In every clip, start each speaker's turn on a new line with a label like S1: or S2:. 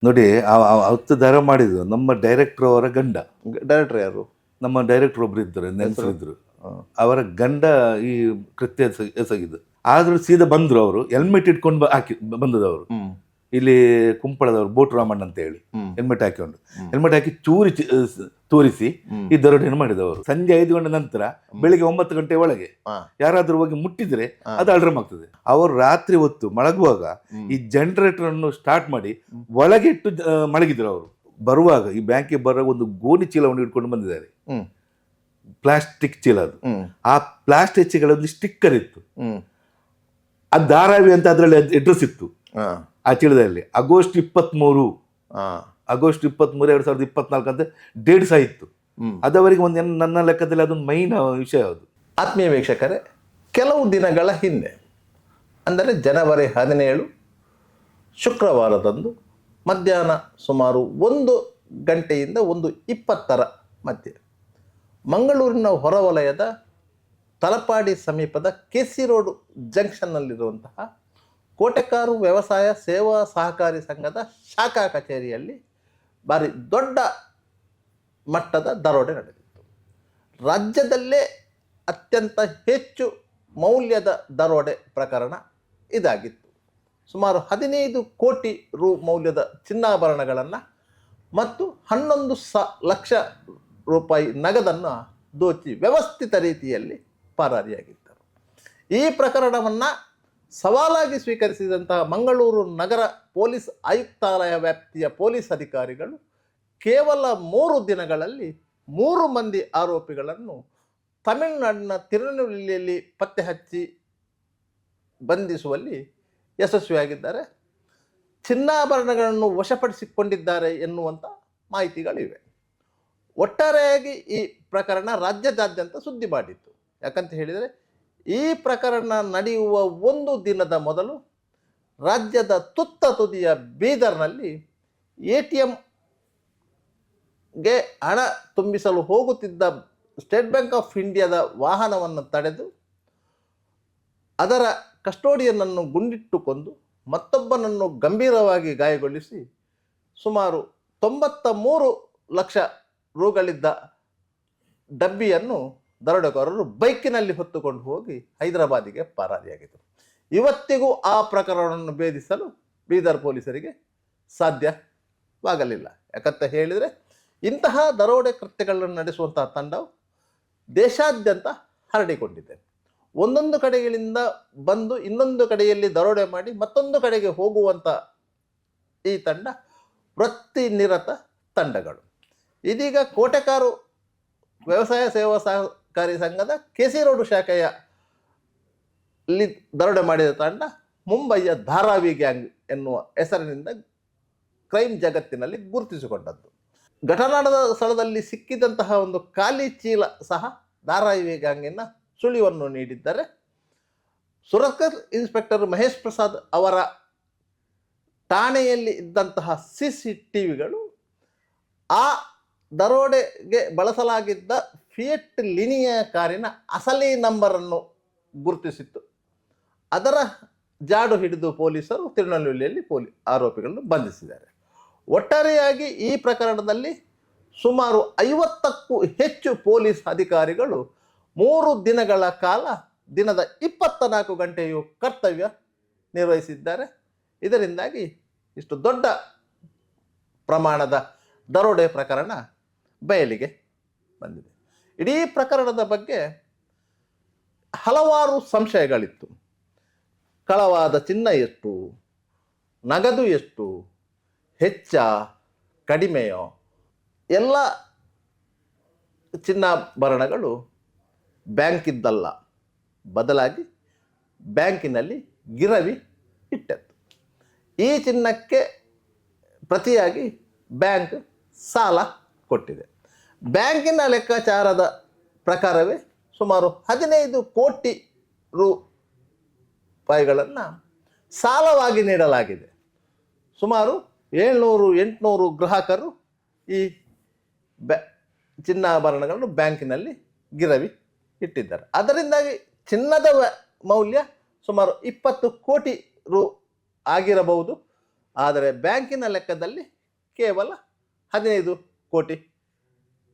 S1: ನೋಡಿ ಅವತ್ತು ದರ ಮಾಡಿದ್ದು ನಮ್ಮ ಡೈರೆಕ್ಟರ್ ಅವರ ಗಂಡ.
S2: ಡೈರೆಕ್ಟರ್ ಯಾರು?
S1: ನಮ್ಮ ಡೈರೆಕ್ಟರ್ ಒಬ್ರು ಇದ್ರು, ನೆನೆಸಿದ್ರು. ಅವರ ಗಂಡ ಈ ಕೃತ್ಯ ಎಸಗಿದ್ದು. ಆದ್ರೂ ಸೀದಾ ಬಂದ್ರು ಅವರು, ಹೆಲ್ಮೆಟ್ ಇಟ್ಕೊಂಡು ಹಾಕಿ ಬಂದದವರು. ಇಲ್ಲಿ ಕುಂಪಳದವರು ಬೋಟ್ ರಾಮಣ್ಣ ಅಂತ ಹೇಳಿ ಹೆಲ್ಮೆಟ್ ಹಾಕಿಕೊಂಡು, ಹೆಲ್ಮೆಟ್ ಹಾಕಿ ತೋರಿಸಿ ಈ ದರೋಡೆಯನ್ನು ಮಾಡಿದವರು. ಸಂಜೆ 5 ಗಂಟೆ ನಂತರ ಬೆಳಿಗ್ಗೆ 9 ಗಂಟೆ ಒಳಗೆ ಯಾರಾದ್ರೂ ಹೋಗಿ ಮುಟ್ಟಿದ್ರೆ ಅದು ಅಲ್ರಮ್ ಆಗ್ತದೆ. ಅವರು ರಾತ್ರಿ ಹೊತ್ತು ಮಲಗುವಾಗ ಈ ಜನರೇಟರ್ ಅನ್ನು ಸ್ಟಾರ್ಟ್ ಮಾಡಿ ಒಳಗೆ ಇಟ್ಟು ಮಲಗಿದ್ರು. ಅವರು ಬರುವಾಗ ಈ ಬ್ಯಾಂಕಿಗೆ ಬರೋ ಒಂದು ಗೋಣಿ ಚೀಲವನ್ನು ಇಟ್ಕೊಂಡು ಬಂದಿದ್ದಾರೆ, ಪ್ಲಾಸ್ಟಿಕ್ ಚೀಲ. ಅದು ಆ ಪ್ಲಾಸ್ಟಿಕ್ ಚೀಲದಲ್ಲಿ ಸ್ಟಿಕ್ಕರ್ ಇತ್ತು, ಅದು ಧಾರಾವಿ ಅಂತ ಅದರಲ್ಲಿ ಅಡ್ರೆಸ್ ಇತ್ತು ಆ ಚೀಲದಲ್ಲಿ. ಆಗಸ್ಟ್ 23 2024 ಅಂತ ಡೇಟ್ ಸಹ ಇತ್ತು. ಅದವರಿಗೆ ಒಂದು ನನ್ನ ಲೆಕ್ಕದಲ್ಲಿ ಅದೊಂದು ಮೈನ್ ವಿಷಯ. ಅದು
S2: ಆತ್ಮೀಯ ವೀಕ್ಷಕರೇ, ಕೆಲವು ದಿನಗಳ ಹಿಂದೆ ಅಂದರೆ ಜನವರಿ 17 ಶುಕ್ರವಾರದಂದು ಮಧ್ಯಾಹ್ನ ಸುಮಾರು 1 ಗಂಟೆಯಿಂದ 1:20 ಮಧ್ಯೆ ಮಂಗಳೂರಿನ ಹೊರವಲಯದ ತಲಪಾಡಿ ಸಮೀಪದ ಕೆಸಿ ರೋಡ್ ಜಂಕ್ಷನ್ನಲ್ಲಿರುವಂತಹ ಕೋಟೆಕಾರು ವ್ಯವಸಾಯ ಸೇವಾ ಸಹಕಾರಿ ಸಂಘದ ಶಾಖಾ ಕಚೇರಿಯಲ್ಲಿ ಭಾರಿ ದೊಡ್ಡ ಮಟ್ಟದ ದರೋಡೆ ನಡೆದಿತ್ತು. ರಾಜ್ಯದಲ್ಲೇ ಅತ್ಯಂತ ಹೆಚ್ಚು ಮೌಲ್ಯದ ದರೋಡೆ ಪ್ರಕರಣ ಇದಾಗಿತ್ತು. ಸುಮಾರು 15 ಕೋಟಿ ರು ಮೌಲ್ಯದ ಚಿನ್ನಾಭರಣಗಳನ್ನು ಮತ್ತು 11 ಲಕ್ಷ ರೂಪಾಯಿ ನಗದನ್ನು ದೋಚಿ ವ್ಯವಸ್ಥಿತ ರೀತಿಯಲ್ಲಿ ಪರಾರಿಯಾಗಿದ್ದರು. ಈ ಪ್ರಕರಣವನ್ನು ಸವಾಲಾಗಿ ಸ್ವೀಕರಿಸಿದಂತಹ ಮಂಗಳೂರು ನಗರ ಪೊಲೀಸ್ ಆಯುಕ್ತಾಲಯ ವ್ಯಾಪ್ತಿಯ ಪೊಲೀಸ್ ಅಧಿಕಾರಿಗಳು ಕೇವಲ 3 ದಿನಗಳಲ್ಲಿ 3 ಮಂದಿ ಆರೋಪಿಗಳನ್ನು ತಮಿಳುನಾಡಿನ ತಿರುನೆಲ್ವೇಲಿಯಲ್ಲಿ ಪತ್ತೆ ಹಚ್ಚಿ ಬಂಧಿಸುವಲ್ಲಿ ಯಶಸ್ವಿಯಾಗಿದ್ದಾರೆ. ಚಿನ್ನಾಭರಣಗಳನ್ನು ವಶಪಡಿಸಿಕೊಂಡಿದ್ದಾರೆ ಎನ್ನುವಂಥ ಮಾಹಿತಿಗಳಿವೆ. ಒಟ್ಟಾರೆಯಾಗಿ ಈ ಪ್ರಕರಣ ರಾಜ್ಯದಾದ್ಯಂತ ಸುದ್ದಿ ಮಾಡಿತ್ತು. ಯಾಕಂತ ಹೇಳಿದರೆ, ಈ ಪ್ರಕರಣ ನಡೆಯುವ 1 ದಿನದ ಮೊದಲು ರಾಜ್ಯದ ತುತ್ತ ತುದಿಯ ಬೀದರ್ನಲ್ಲಿ ATMಗೆ ಹಣ ತುಂಬಿಸಲು ಹೋಗುತ್ತಿದ್ದ ಸ್ಟೇಟ್ ಬ್ಯಾಂಕ್ ಆಫ್ ಇಂಡಿಯಾದ ವಾಹನವನ್ನು ತಡೆದು ಅದರ ಕಸ್ಟೋಡಿಯನ್ನನ್ನು ಗುಂಡಿಟ್ಟು ಕೊಂದು ಮತ್ತೊಬ್ಬನನ್ನು ಗಂಭೀರವಾಗಿ ಗಾಯಗೊಳಿಸಿ ಸುಮಾರು 93 ಲಕ್ಷ ರೂಗಳಿದ್ದ ಡಬ್ಬಿಯನ್ನು ದರೋಡೆಕೋರರು ಬೈಕಿನಲ್ಲಿ ಹೊತ್ತುಕೊಂಡು ಹೋಗಿ ಹೈದರಾಬಾದಿಗೆ ಪರಾರಿಯಾಗಿದ್ದರು. ಇವತ್ತಿಗೂ ಆ ಪ್ರಕರಣವನ್ನು ಭೇದಿಸಲು ಬೀದರ್ ಪೊಲೀಸರಿಗೆ ಸಾಧ್ಯವಾಗಲಿಲ್ಲ. ಯಾಕಂತ ಹೇಳಿದರೆ, ಇಂತಹ ದರೋಡೆ ಕೃತ್ಯಗಳನ್ನು ನಡೆಸುವಂತಹ ತಂಡವು ದೇಶಾದ್ಯಂತ ಹರಡಿಕೊಂಡಿದೆ. ಒಂದೊಂದು ಕಡೆಗಳಿಂದ ಬಂದು ಇನ್ನೊಂದು ಕಡೆಯಲ್ಲಿ ದರೋಡೆ ಮಾಡಿ ಮತ್ತೊಂದು ಕಡೆಗೆ ಹೋಗುವಂಥ ಈ ತಂಡ ವೃತ್ತಿನಿರತ ತಂಡಗಳು. ಇದೀಗ ಕೋಟೆಕಾರು ವ್ಯವಸಾಯ ಸೇವಾ ಸಹಕಾರಿ ಸಂಘದ ಕೆಸಿ ರೋಡ್ ಶಾಖೆಯಲ್ಲಿ ದರೋಡೆ ಮಾಡಿದ ತಂಡ ಮುಂಬಯಿಯ ಧಾರಾವಿ ಗ್ಯಾಂಗ್ ಎನ್ನುವ ಹೆಸರಿನಿಂದ ಕ್ರೈಮ್ ಜಗತ್ತಿನಲ್ಲಿ ಗುರುತಿಸಿಕೊಂಡದ್ದು. ಘಟನಾದ ಸ್ಥಳದಲ್ಲಿ ಸಿಕ್ಕಿದಂತಹ ಒಂದು ಖಾಲಿ ಚೀಲ ಸಹ ಧಾರಾವಿ ಗ್ಯಾಂಗಿನ ಸುಳಿವನ್ನು ನೀಡಿದ್ದಾರೆ. ಸುರತ್ಕಲ್ ಇನ್ಸ್ಪೆಕ್ಟರ್ ಮಹೇಶ್ ಪ್ರಸಾದ್ ಅವರ ಠಾಣೆಯಲ್ಲಿ ಇದ್ದಂತಹ CCTVಗಳು ಆ ದರೋಡೆಗೆ ಬಳಸಲಾಗಿದ್ದ ಫಿಯಟ್ ಲಿನಿಯಾ ಕಾರಿನ ಅಸಲಿ ನಂಬರನ್ನು ಗುರುತಿಸಿತ್ತು. ಅದರ ಜಾಡು ಹಿಡಿದು ಪೊಲೀಸರು ತಿರುನೆಲ್ವೇಲಿಯಲ್ಲಿ ಆರೋಪಿಗಳನ್ನು ಬಂಧಿಸಿದ್ದಾರೆ. ಒಟ್ಟಾರೆಯಾಗಿ ಈ ಪ್ರಕರಣದಲ್ಲಿ ಸುಮಾರು 50ಕ್ಕೂ ಹೆಚ್ಚು ಪೊಲೀಸ್ ಅಧಿಕಾರಿಗಳು 3 ದಿನಗಳ ಕಾಲ ದಿನದ 24 ಗಂಟೆಯೂ ಕರ್ತವ್ಯ ನಿರ್ವಹಿಸಿದ್ದಾರೆ. ಇದರಿಂದಾಗಿ ಇಷ್ಟು ದೊಡ್ಡ ಪ್ರಮಾಣದ ದರೋಡೆ ಪ್ರಕರಣ ಬಯಲಿಗೆ ಬಂದಿದೆ. ಇಡೀ ಪ್ರಕರಣದ ಬಗ್ಗೆ ಹಲವಾರು ಸಂಶಯಗಳಿತ್ತು. ಕಳವಾದ ಚಿನ್ನ ಎಷ್ಟು, ನಗದು ಎಷ್ಟು, ಹೆಚ್ಚ ಕಡಿಮೆಯೋ, ಎಲ್ಲ ಚಿನ್ನಾಭರಣಗಳು ಬ್ಯಾಂಕಿದ್ದಲ್ಲ, ಬದಲಾಗಿ ಬ್ಯಾಂಕಿನಲ್ಲಿ ಗಿರವಿ ಇಟ್ಟದ್ದು. ಈ ಚಿನ್ನಕ್ಕೆ ಪ್ರತಿಯಾಗಿ ಬ್ಯಾಂಕ್ ಸಾಲ ಕೊಟ್ಟಿದೆ. ಬ್ಯಾಂಕಿನ ಲೆಕ್ಕಾಚಾರದ ಪ್ರಕಾರವೇ ಸುಮಾರು 15 ಕೋಟಿ ರೂಪಾಯಿಗಳನ್ನು ಸಾಲವಾಗಿ ನೀಡಲಾಗಿದೆ. ಸುಮಾರು 700-800 ಗ್ರಾಹಕರು ಈ ಚಿನ್ನಾಭರಣಗಳನ್ನು ಬ್ಯಾಂಕಿನಲ್ಲಿ ಗಿರವಿ ಇಟ್ಟಿದ್ದಾರೆ. ಅದರಿಂದಾಗಿ ಚಿನ್ನದ ಮೌಲ್ಯ ಸುಮಾರು 20 ಕೋಟಿ ರು ಆಗಿರಬಹುದು. ಆದರೆ ಬ್ಯಾಂಕಿನ ಲೆಕ್ಕದಲ್ಲಿ ಕೇವಲ 15 ಕೋಟಿ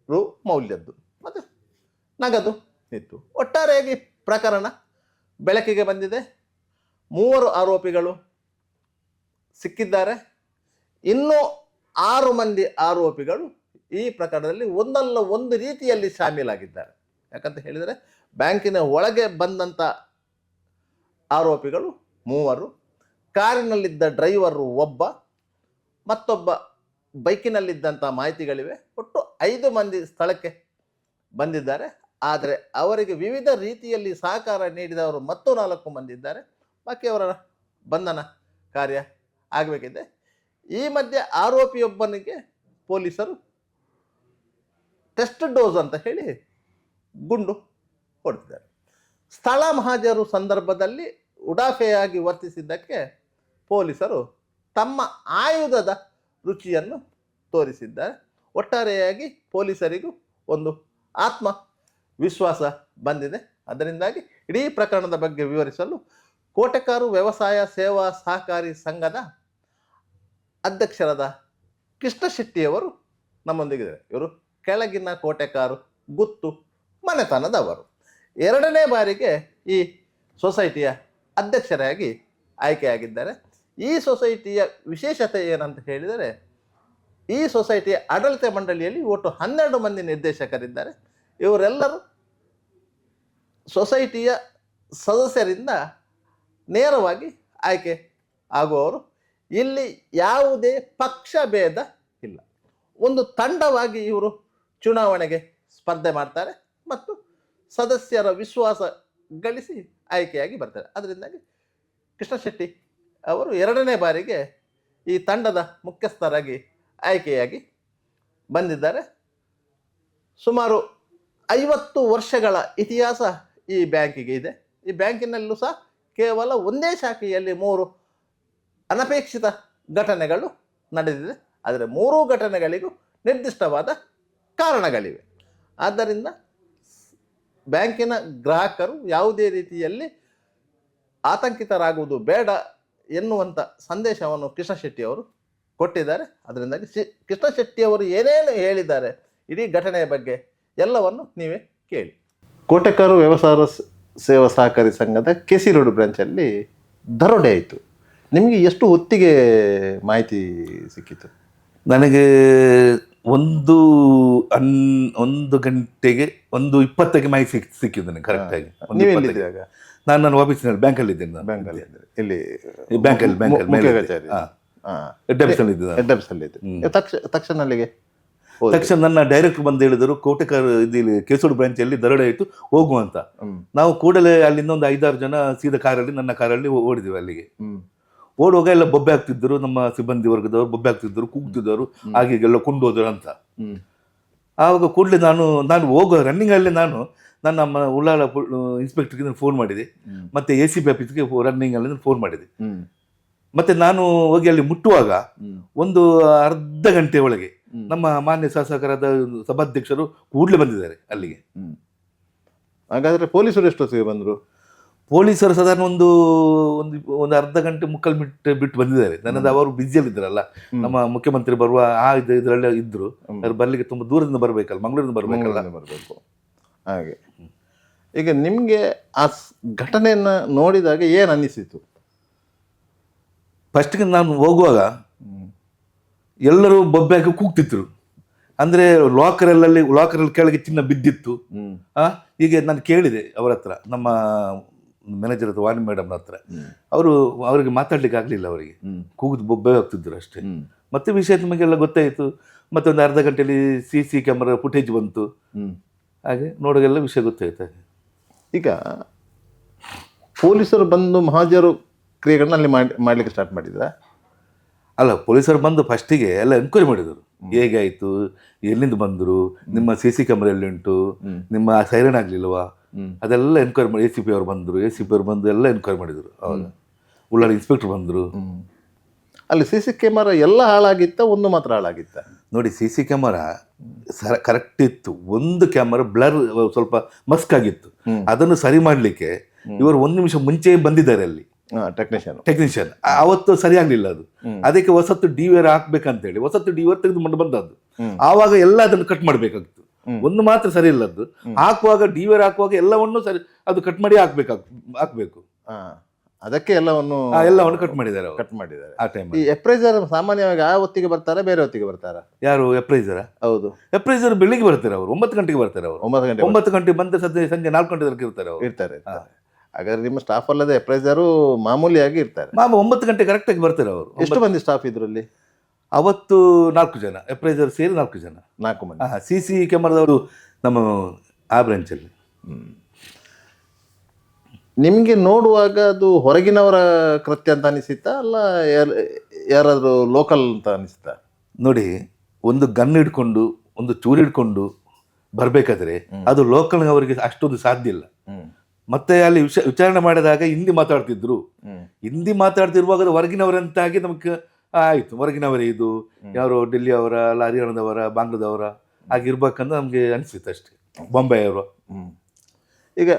S2: ರು ಮೌಲ್ಯದ್ದು ಮತ್ತು ನಗದು ಇತ್ತು. ಒಟ್ಟಾರೆಯಾಗಿ ಪ್ರಕರಣ ಬೆಳಕಿಗೆ ಬಂದಿದೆ. 3 ಆರೋಪಿಗಳು ಸಿಕ್ಕಿದ್ದಾರೆ. ಇನ್ನೂ 6 ಮಂದಿ ಆರೋಪಿಗಳು ಈ ಪ್ರಕರಣದಲ್ಲಿ ಒಂದಲ್ಲ ಒಂದು ರೀತಿಯಲ್ಲಿ ಶಾಮೀಲಾಗಿದ್ದಾರೆ. ಯಾಕಂತ ಹೇಳಿದರೆ ಬ್ಯಾಂಕಿನ ಒಳಗೆ ಬಂದಂಥ ಆರೋಪಿಗಳು 3, ಕಾರಿನಲ್ಲಿದ್ದ ಡ್ರೈವರು ಒಬ್ಬ, ಮತ್ತೊಬ್ಬ ಬೈಕಿನಲ್ಲಿದ್ದಂಥ ಮಾಹಿತಿಗಳಿವೆ. ಒಟ್ಟು 5 ಮಂದಿ ಸ್ಥಳಕ್ಕೆ ಬಂದಿದ್ದಾರೆ. ಆದರೆ ಅವರಿಗೆ ವಿವಿಧ ರೀತಿಯಲ್ಲಿ ಸಹಕಾರ ನೀಡಿದವರು ಮತ್ತು 4 ಮಂದಿ ಇದ್ದಾರೆ. ಬಾಕಿಯವರ ಬಂಧನ ಕಾರ್ಯ ಆಗಬೇಕಿದೆ. ಈ ಮಧ್ಯೆ ಆರೋಪಿಯೊಬ್ಬನಿಗೆ ಪೊಲೀಸರು ಟೆಸ್ಟ್ ಡೋಸ್ ಅಂತ ಹೇಳಿ ಗುಂಡು ಹೊಡೆದಿದ್ದಾರೆ. ಸ್ಥಳ ಮಹಾಜರು ಸಂದರ್ಭದಲ್ಲಿ ಉಡಾಫೆಯಾಗಿ ವರ್ತಿಸಿದ್ದಕ್ಕೆ ಪೊಲೀಸರು ತಮ್ಮ ಆಯುಧದ ರುಚಿಯನ್ನು ತೋರಿಸಿದ್ದಾರೆ. ಒಟ್ಟಾರೆಯಾಗಿ ಪೊಲೀಸರಿಗೂ ಒಂದು ಆತ್ಮ ವಿಶ್ವಾಸ ಬಂದಿದೆ. ಅದರಿಂದಾಗಿ ಇಡೀ ಪ್ರಕರಣದ ಬಗ್ಗೆ ವಿವರಿಸಲು ಕೋಟೆಕಾರು ವ್ಯವಸಾಯ ಸೇವಾ ಸಹಕಾರಿ ಸಂಘದ ಅಧ್ಯಕ್ಷರಾದ ಕೃಷ್ಣ ಶೆಟ್ಟಿಯವರು ನಮ್ಮೊಂದಿಗಿದ್ದಾರೆ. ಇವರು ಕೆಳಗಿನ ಕೋಟೆಕಾರು ಗುತ್ತು ಮನೆತನದವರು. 2ನೇ ಬಾರಿಗೆ ಈ ಸೊಸೈಟಿಯ ಅಧ್ಯಕ್ಷರಾಗಿ ಆಯ್ಕೆಯಾಗಿದ್ದಾರೆ. ಈ ಸೊಸೈಟಿಯ ವಿಶೇಷತೆ ಏನಂತ ಹೇಳಿದರೆ, ಈ ಸೊಸೈಟಿಯ ಆಡಳಿತ ಮಂಡಳಿಯಲ್ಲಿ ಒಟ್ಟು 12 ಮಂದಿ ನಿರ್ದೇಶಕರಿದ್ದಾರೆ. ಇವರೆಲ್ಲರೂ ಸೊಸೈಟಿಯ ಸದಸ್ಯರಿಂದ ನೇರವಾಗಿ ಆಯ್ಕೆ ಆಗುವವರು. ಇಲ್ಲಿ ಯಾವುದೇ ಪಕ್ಷ ಭೇದ ಇಲ್ಲ. ಒಂದು ತಂಡವಾಗಿ ಇವರು ಚುನಾವಣೆಗೆ ಸ್ಪರ್ಧೆ ಮಾಡ್ತಾರೆ ಮತ್ತು ಸದಸ್ಯರ ವಿಶ್ವಾಸ ಗಳಿಸಿ ಆಯ್ಕೆಯಾಗಿ ಬರ್ತಾರೆ. ಅದರಿಂದಾಗಿ ಕೃಷ್ಣ ಶೆಟ್ಟಿ ಅವರು 2ನೇ ಬಾರಿಗೆ ಈ ತಂಡದ ಮುಖ್ಯಸ್ಥರಾಗಿ ಆಯ್ಕೆಯಾಗಿ ಬಂದಿದ್ದಾರೆ. ಸುಮಾರು 50 ವರ್ಷಗಳ ಇತಿಹಾಸ ಈ ಬ್ಯಾಂಕಿಗೆ ಇದೆ. ಈ ಬ್ಯಾಂಕಿನಲ್ಲೂ ಸಹ ಕೇವಲ ಒಂದೇ ಶಾಖೆಯಲ್ಲಿ 3 ಅನಪೇಕ್ಷಿತ ಘಟನೆಗಳು ನಡೆದಿದೆ. ಆದರೆ 3 ಘಟನೆಗಳಿಗೂ ನಿರ್ದಿಷ್ಟವಾದ ಕಾರಣಗಳಿವೆ. ಆದ್ದರಿಂದ ಬ್ಯಾಂಕಿನ ಗ್ರಾಹಕರು ಯಾವುದೇ ರೀತಿಯಲ್ಲಿ ಆತಂಕಿತರಾಗುವುದು ಬೇಡ ಎನ್ನುವಂಥ ಸಂದೇಶವನ್ನು ಕೃಷ್ಣ ಶೆಟ್ಟಿಯವರು ಕೊಟ್ಟಿದ್ದಾರೆ. ಅದರಿಂದಾಗಿ ಕೃಷ್ಣ ಶೆಟ್ಟಿಯವರು ಏನೇನು ಹೇಳಿದ್ದಾರೆ ಇಡೀ ಘಟನೆಯ ಬಗ್ಗೆ ಎಲ್ಲವನ್ನು ನೀವೇ ಕೇಳಿ. ಕೋಟೆಕಾರು ವ್ಯವಸಾಯ ಸೇವಾ ಸಹಕಾರಿ ಸಂಘದ ಕೆಸಿ ರೋಡ್ ಬ್ರಾಂಚಲ್ಲಿ ದರೋಡೆ ಆಯಿತು. ನಿಮಗೆ ಎಷ್ಟು ಹೊತ್ತಿಗೆ ಮಾಹಿತಿ ಸಿಕ್ಕಿತು?
S1: ನನಗೆ 1 ಗಂಟೆಗೆ 1:20ಕ್ಕೆ ಮಾಹಿತಿ ಸಿಕ್ಕಿದ್ದು ನನಗೆ ಕರೆಕ್ಟಾಗಿ.
S2: ನೀವೆಲ್ಲಿದ್ದಾಗ?
S1: ನಾನು ಆಫೀಸಿನಲ್ಲಿ ಬ್ಯಾಂಕಲ್ಲಿ ಇದ್ದೇನೆ.
S2: ಬ್ಯಾಂಕಲ್ಲಿ ಇಲ್ಲಿ
S1: ಬ್ಯಾಂಕಲ್ಲಿ
S2: ತಕ್ಷಣ ಅಲ್ಲಿಗೆ
S1: ತಕ್ಷಣ ನನ್ನ ಡೈರೆಕ್ಟರ್ ಬಂದು ಹೇಳಿದರು, ಕೋಟೆಕಾರು ಇಲ್ಲಿ ಕೆಸೋಡು ಬ್ರಾಂಚಲ್ಲಿ ದರೋಡೆ ಆಯಿತು, ಹೋಗುವಂತ. ನಾವು ಕೂಡಲೇ ಅಲ್ಲಿಂದ ಒಂದು 5-6 ಜನ ಸೀದಾ ಕಾರಲ್ಲಿ, ನನ್ನ ಕಾರಲ್ಲಿ ಓಡಿದ್ವಿ ಅಲ್ಲಿಗೆ. ಓಡುವಾಗ ಎಲ್ಲ ಬೊಬ್ಬೆ ಆಗ್ತಿದ್ದರು, ನಮ್ಮ ಸಿಬ್ಬಂದಿ ವರ್ಗದವರು ಬೊಬ್ಬೆ ಆಗ್ತಿದ್ದರು, ಕೂಗ್ತಿದ್ದವರು, ಹಾಗೆಲ್ಲ ಕೊಂಡೋದ್ರು ಅಂತ. ಆವಾಗ ಕೂಡಲೇ ನಾನು ಹೋಗೋ ರನ್ನಿಂಗಲ್ಲೇ ನಾನು ನಮ್ಮ ಉಳ್ಳಾಳ ಇನ್ಸ್ಪೆಕ್ಟರ್ಗೆ ಫೋನ್ ಮಾಡಿದೆ, ಮತ್ತೆ ACP ಆಫೀಸ್ಗೆ ರನ್ನಿಂಗಲ್ಲಿ ಫೋನ್ ಮಾಡಿದೆ. ಮತ್ತೆ ನಾನು ಹೋಗಿ ಅಲ್ಲಿ ಮುಟ್ಟುವಾಗ ಒಂದು ಅರ್ಧ ಗಂಟೆ ಒಳಗೆ ನಮ್ಮ ಮಾನ್ಯ ಶಾಸಕರಾದ ಸಭಾಧ್ಯಕ್ಷರು ಕೂಡಲೇ ಬಂದಿದ್ದಾರೆ ಅಲ್ಲಿಗೆ.
S2: ಹಾಗಾದ್ರೆ ಪೊಲೀಸರು ಎಷ್ಟೊತ್ತಿಗೆ ಬಂದರು?
S1: ಪೊಲೀಸರು ಸಾಧಾರಣ ಒಂದು ಅರ್ಧ ಗಂಟೆ ಮುಕ್ಕಾಲು ಬಿಟ್ಟು ಬಂದಿದ್ದಾರೆ. ನನ್ನದು ಅವರು ಬ್ಯುಸಿಯಲ್ಲಿ ಇದ್ರಲ್ಲ, ನಮ್ಮ ಮುಖ್ಯಮಂತ್ರಿ ಬರುವ ಇದರಲ್ಲೇ ಇದ್ರು. ಅವ್ರು ಬರ್ಲಿಕ್ಕೆ ತುಂಬ ದೂರದಿಂದ ಬರಬೇಕಲ್ಲ, ಮಂಗಳೂರಿಂದ ಬರಬೇಕು.
S2: ಹಾಗೆ ಈಗ ನಿಮಗೆ ಆ ಘಟನೆಯನ್ನು ನೋಡಿದಾಗ ಏನು ಅನ್ನಿಸಿತು?
S1: ಫಸ್ಟ್ಗೆ ನಾನು ಹೋಗುವಾಗ ಎಲ್ಲರೂ ಬೊಬ್ಬೆ ಹಾಕಿ ಕೂಗ್ತಿದ್ರು. ಅಂದರೆ ಲಾಕರಲ್ಲಿ ಕೆಳಗೆ ಚಿನ್ನ ಬಿದ್ದಿತ್ತು. ಹೀಗೆ ನಾನು ಕೇಳಿದೆ ಅವರ ಹತ್ರ, ನಮ್ಮ ಮ್ಯಾನೇಜರ್ ಹತ್ರ, ವಾಣಿ ಮೇಡಮ್ನ ಹತ್ರ. ಅವರಿಗೆ ಮಾತಾಡ್ಲಿಕ್ಕೆ ಆಗಲಿಲ್ಲ, ಅವರಿಗೆ ಕೂಗಿದು ಬೊಬ್ಬೆ ಆಗ್ತಿದ್ರು ಅಷ್ಟೇ. ಮತ್ತೆ ವಿಷಯ ನಮಗೆಲ್ಲ ಗೊತ್ತಾಯಿತು. ಮತ್ತೆ ಒಂದು ಅರ್ಧ ಗಂಟೆಯಲ್ಲಿ CC ಕ್ಯಾಮರಾ ಫುಟೇಜ್ ಬಂತು. ಹಾಗೆ ನೋಡೋಗೆಲ್ಲ ವಿಷಯ ಗೊತ್ತಾಯ್ತು.
S2: ಈಗ ಪೊಲೀಸರು ಬಂದು ಮಹಾಜರು ಕ್ರಿಯೆಗಳನ್ನ ಅಲ್ಲಿ ಮಾಡಲಿಕ್ಕೆ ಸ್ಟಾರ್ಟ್ ಮಾಡಿದ್ರ?
S1: ಅಲ್ಲ, ಪೊಲೀಸರು ಬಂದು ಫಸ್ಟಿಗೆ ಎಲ್ಲ ಎನ್ಕ್ವೈರಿ ಮಾಡಿದರು. ಹೇಗೆ ಆಯಿತು, ಎಲ್ಲಿಂದ ಬಂದರು, ನಿಮ್ಮ CC ಕ್ಯಾಮ್ರಾ ಎಲ್ಲಿ ಉಂಟು, ನಿಮ್ಮ ಸೈರನ್ ಆಗಲಿಲ್ವಾ, ಅದೆಲ್ಲ ಎನ್ಕ್ವೈರಿ ಮಾಡಿ. ACP ಅವರು ಬಂದರು, ACP ಅವರು ಬಂದು ಎಲ್ಲ ಎನ್ಕ್ವೈರಿ ಮಾಡಿದರು. ಅವಾಗ ಉಳ್ಳಾಳ ಇನ್ಸ್ಪೆಕ್ಟರ್ ಬಂದರು.
S2: ಅಲ್ಲಿ CC ಕ್ಯಾಮರಾ ಎಲ್ಲ ಹಾಳಾಗಿತ್ತ, ಒಂದು ಮಾತ್ರ ಹಾಳಾಗಿತ್ತ?
S1: ನೋಡಿ, CC ಕ್ಯಾಮರಾ ಕರೆಕ್ಟ್ ಇತ್ತು. ಒಂದು ಕ್ಯಾಮರಾ ಬ್ಲರ್ ಸ್ವಲ್ಪ ಮಸ್ಕ್ ಆಗಿತ್ತು. ಅದನ್ನು ಸರಿ ಮಾಡಲಿಕ್ಕೆ ಇವರು 1 ನಿಮಿಷ ಮುಂಚೆ ಬಂದಿದ್ದಾರೆ ಅಲ್ಲಿ.
S2: ಟೆಕ್ನಿಷಿಯನ್
S1: ಅವತ್ತು ಸರಿಯಾಗ್ಲಿಲ್ಲ ಅದು. ಅದಕ್ಕೆ ಹೊಸತ್ತು ಡಿವಿಆರ್ ಹಾಕ್ಬೇಕಂತೇಳಿ ಹೊಸತ್ತು ಡಿವಿಆರ್ ತೆಗೆದುಕೊಂಡು ಬಂದದ್ದು. ಆವಾಗ ಎಲ್ಲ ಅದನ್ನು ಕಟ್ ಮಾಡ್ಬೇಕಾಗ್ತು. ಒಂದು ಮಾತ್ರ ಸರಿ ಇಲ್ಲದ್ದು, ಹಾಕುವಾಗ ಡಿವಿಆರ್ ಹಾಕುವಾಗ ಎಲ್ಲವನ್ನು ಸರಿ ಅದು ಕಟ್ ಮಾಡಿ ಹಾಕ್ಬೇಕು.
S2: ಅದಕ್ಕೆ ಎಲ್ಲವನ್ನು
S1: ಕಟ್ ಮಾಡಿದ್ದಾರೆ ಆ ಟೈಮ್.
S2: ಈ ಎಪ್ರೈಸರ್ ಸಾಮಾನ್ಯವಾಗಿ ಆ ಹೊತ್ತಿಗೆ ಬರ್ತಾರೆ, ಬೇರೆ ಹೊತ್ತಿಗೆ ಬರ್ತಾರ?
S1: ಯಾರು ಎಪ್ರೈಸರ?
S2: ಹೌದು,
S1: ಎಪ್ರೈಸರ್ ಬೆಳಿಗ್ಗೆ ಬರ್ತಾರೆ ಅವರು, 9 ಗಂಟೆಗೆ ಬರ್ತಾರೆ ಅವರು. 9 ಗಂಟೆಗೆ ಬಂದ ಸಂಜೆ 4 ಗಂಟೆ ತನಕ ಇರ್ತಾರೆ ಅವರು.
S2: ಇರ್ತಾರೆ. ಹಾಗಾದ್ರೆ ನಿಮ್ಮ ಸ್ಟಾಫ್ ಅಲ್ಲದೆ ಎಪ್ರೈಸರು ಮಾಮೂಲಿಯಾಗಿ ಇರ್ತಾರೆ.
S1: 9 ಗಂಟೆ ಕರೆಕ್ಟ್ ಆಗಿ ಬರ್ತಾರೆ ಅವರು.
S2: ಎಷ್ಟು ಮಂದಿ ಸ್ಟಾಫ್ ಇದ್ರಲ್ಲಿ?
S1: ಅವತ್ತು 4 ಜನ, ಎಪ್ರೈಸರ್ ಸೇರಿ 4 ಜನ.
S2: 4 ಮಂದಿ.
S1: CC ಕ್ಯಾಮರಾದವರು ನಮ್ಮ ಆ ಬ್ರಾಂಚಲ್ಲಿ.
S2: ನಿಮಗೆ ನೋಡುವಾಗ ಅದು ಹೊರಗಿನವರ ಕೃತ್ಯ ಅಂತ ಅನಿಸುತ್ತಾ, ಅಲ್ಲ ಯಾರಾದರೂ ಲೋಕಲ್ ಅಂತ ಅನಿಸುತ್ತಾ?
S1: ನೋಡಿ, ಒಂದು ಗನ್ ಹಿಡ್ಕೊಂಡು ಒಂದು ಚೂರು ಹಿಡ್ಕೊಂಡು ಬರಬೇಕಾದ್ರೆ ಅದು ಲೋಕಲ್ ಅವರಿಗೆ ಅಷ್ಟೊಂದು ಸಾಧ್ಯ ಇಲ್ಲ. ಮತ್ತೆ ಅಲ್ಲಿ ವಿಚಾರಣೆ ಮಾಡಿದಾಗ ಹಿಂದಿ ಮಾತಾಡ್ತಿದ್ರು. ಹಿಂದಿ ಮಾತಾಡ್ತಿರುವಾಗ ಅದು ಹೊರಗಿನವರಂತಾಗಿ ನಮಗೆ ಆಯಿತು, ಹೊರಗಿನವರೇ ಇದು, ಯಾರು ಡೆಲ್ಲಿ ಅವರ ಅಲ್ಲ ಹರಿಯಾಣದವರ ಬಾಂಗ್ಲಾದವರ ಆಗಿರ್ಬೇಕಂತ ನಮಗೆ ಅನಿಸಿತ್ತು ಅಷ್ಟೇ, ಬೊಂಬೆಯವರು.
S2: ಈಗ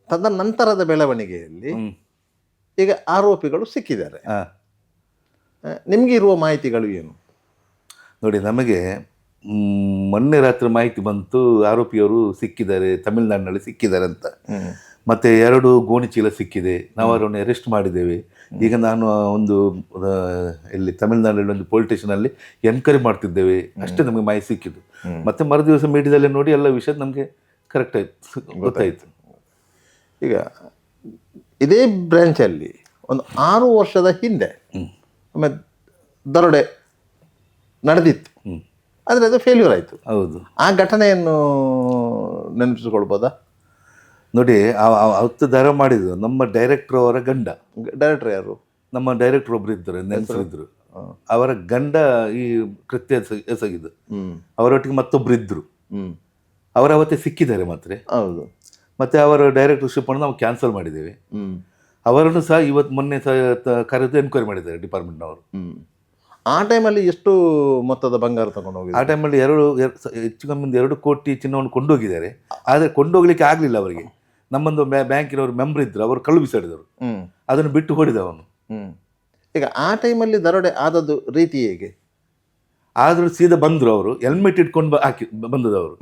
S2: ತದನಂತರದ ಬೆಳವಣಿಗೆಯಲ್ಲಿ ಈಗ ಆರೋಪಿಗಳು ಸಿಕ್ಕಿದ್ದಾರೆ, ನಿಮಗೆ ಇರುವ ಮಾಹಿತಿಗಳು ಏನು?
S1: ನೋಡಿ, ನಮಗೆ ಮೊನ್ನೆ ರಾತ್ರಿ ಮಾಹಿತಿ ಬಂತು, ಆರೋಪಿಯವರು ಸಿಕ್ಕಿದ್ದಾರೆ, ತಮಿಳುನಾಡಿನಲ್ಲಿ ಸಿಕ್ಕಿದ್ದಾರೆ ಅಂತ. ಮತ್ತೆ 2 ಗೋಣಿ ಚೀಲ ಸಿಕ್ಕಿದೆ, ನಾವು ಅವರನ್ನು ಅರೆಸ್ಟ್ ಮಾಡಿದ್ದೇವೆ. ಈಗ ನಾನು ಒಂದು ಇಲ್ಲಿ ತಮಿಳುನಾಡಲ್ಲಿ ಒಂದು ಪೊಲೀಸ್ ಸ್ಟೇಷನಲ್ಲಿ ಎನ್ಕ್ವೈರಿ ಮಾಡ್ತಿದ್ದೇವೆ, ಅಷ್ಟೇ ನಮಗೆ ಮಾಹಿತಿ ಸಿಕ್ಕಿದ್ದು. ಮತ್ತೆ ಮರುದಿವಸ ಮೀಡಿಯಾದಲ್ಲಿ ನೋಡಿ ಎಲ್ಲ ವಿಷಯ ನಮಗೆ ಕರೆಕ್ಟ್ ಆಯ್ತು, ಗೊತ್ತಾಯಿತು.
S2: ಈಗ ಇದೇ ಬ್ರಾಂಚಲ್ಲಿ ಒಂದು 6 ವರ್ಷದ ಹಿಂದೆ ಒಮ್ಮೆ ದರೋಡೆ ನಡೆದಿತ್ತು, ಆದರೆ ಅದು ಫೇಲ್ಯೂರ್ ಆಯಿತು.
S1: ಹೌದು,
S2: ಆ ಘಟನೆಯನ್ನು ನೆನಪಿಸಿಕೊಳ್ಬೋದಾ?
S1: ನೋಡಿ, ಅವತ್ತು ದರ ಮಾಡಿದ್ದು ನಮ್ಮ ಡೈರೆಕ್ಟರ್ ಅವರ ಗಂಡ.
S2: ಡೈರೆಕ್ಟರ್ ಯಾರು? ನಮ್ಮ
S1: ಡೈರೆಕ್ಟರ್ ಒಬ್ರು ಇದ್ದರು, ನೆನೆಸಿದ್ರು. ಅವರ ಗಂಡ ಈ ಕೃತ್ಯ ಎಸಗಿದ್ದು. ಅವರೊಟ್ಟಿಗೆ ಮತ್ತೊಬ್ರು ಇದ್ರು, ಅವರ ಅವತ್ತೇ ಸಿಕ್ಕಿದ್ದಾರೆ ಮಾತ್ರ.
S2: ಹೌದು.
S1: ಮತ್ತೆ ಅವರ ಡೈರೆಕ್ಟರ್ಶಿಪ್ ಅನ್ನು ನಾವು ಕ್ಯಾನ್ಸಲ್ ಮಾಡಿದ್ದೇವೆ. ಅವರನ್ನು ಸಹ ಇವತ್ತು ಮೊನ್ನೆ ಕರೆದು ಎನ್ಕ್ವೈರಿ ಮಾಡಿದ್ದಾರೆ ಡಿಪಾರ್ಟ್ಮೆಂಟ್ನವರು.
S2: ಆ ಟೈಮಲ್ಲಿ ಎಷ್ಟು ಮೊತ್ತದ ಬಂಗಾರ ತಗೊಂಡು ಹೋಗಿ?
S1: ಆ ಟೈಮಲ್ಲಿ ಹೆಚ್ಚು ಕಮ್ಮಿ 2 ಕೋಟಿ ಚಿನ್ನವನ್ನು ಕೊಂಡೋಗಿದ್ದಾರೆ. ಆದರೆ ಕೊಂಡೋಗ್ಲಿಕ್ಕೆ ಆಗಲಿಲ್ಲ ಅವರಿಗೆ. ನಮ್ಮೊಂದು ಬ್ಯಾಂಕಿನವರು ಮೆಂಬರ್ ಇದ್ರು, ಅವರು ಕಳ್ಳು ಬಿಸಾಡಿದರು, ಅದನ್ನು ಬಿಟ್ಟು ಹೊಡಿದವನು.
S2: ಈಗ ಆ ಟೈಮಲ್ಲಿ ದರೋಡೆ ಆದದ್ದು ರೀತಿ ಹೇಗೆ?
S1: ಆದರೂ ಸೀದಾ ಬಂದರು ಅವರು, ಹೆಲ್ಮೆಟ್ ಇಟ್ಕೊಂಡು ಬಂದದವರು.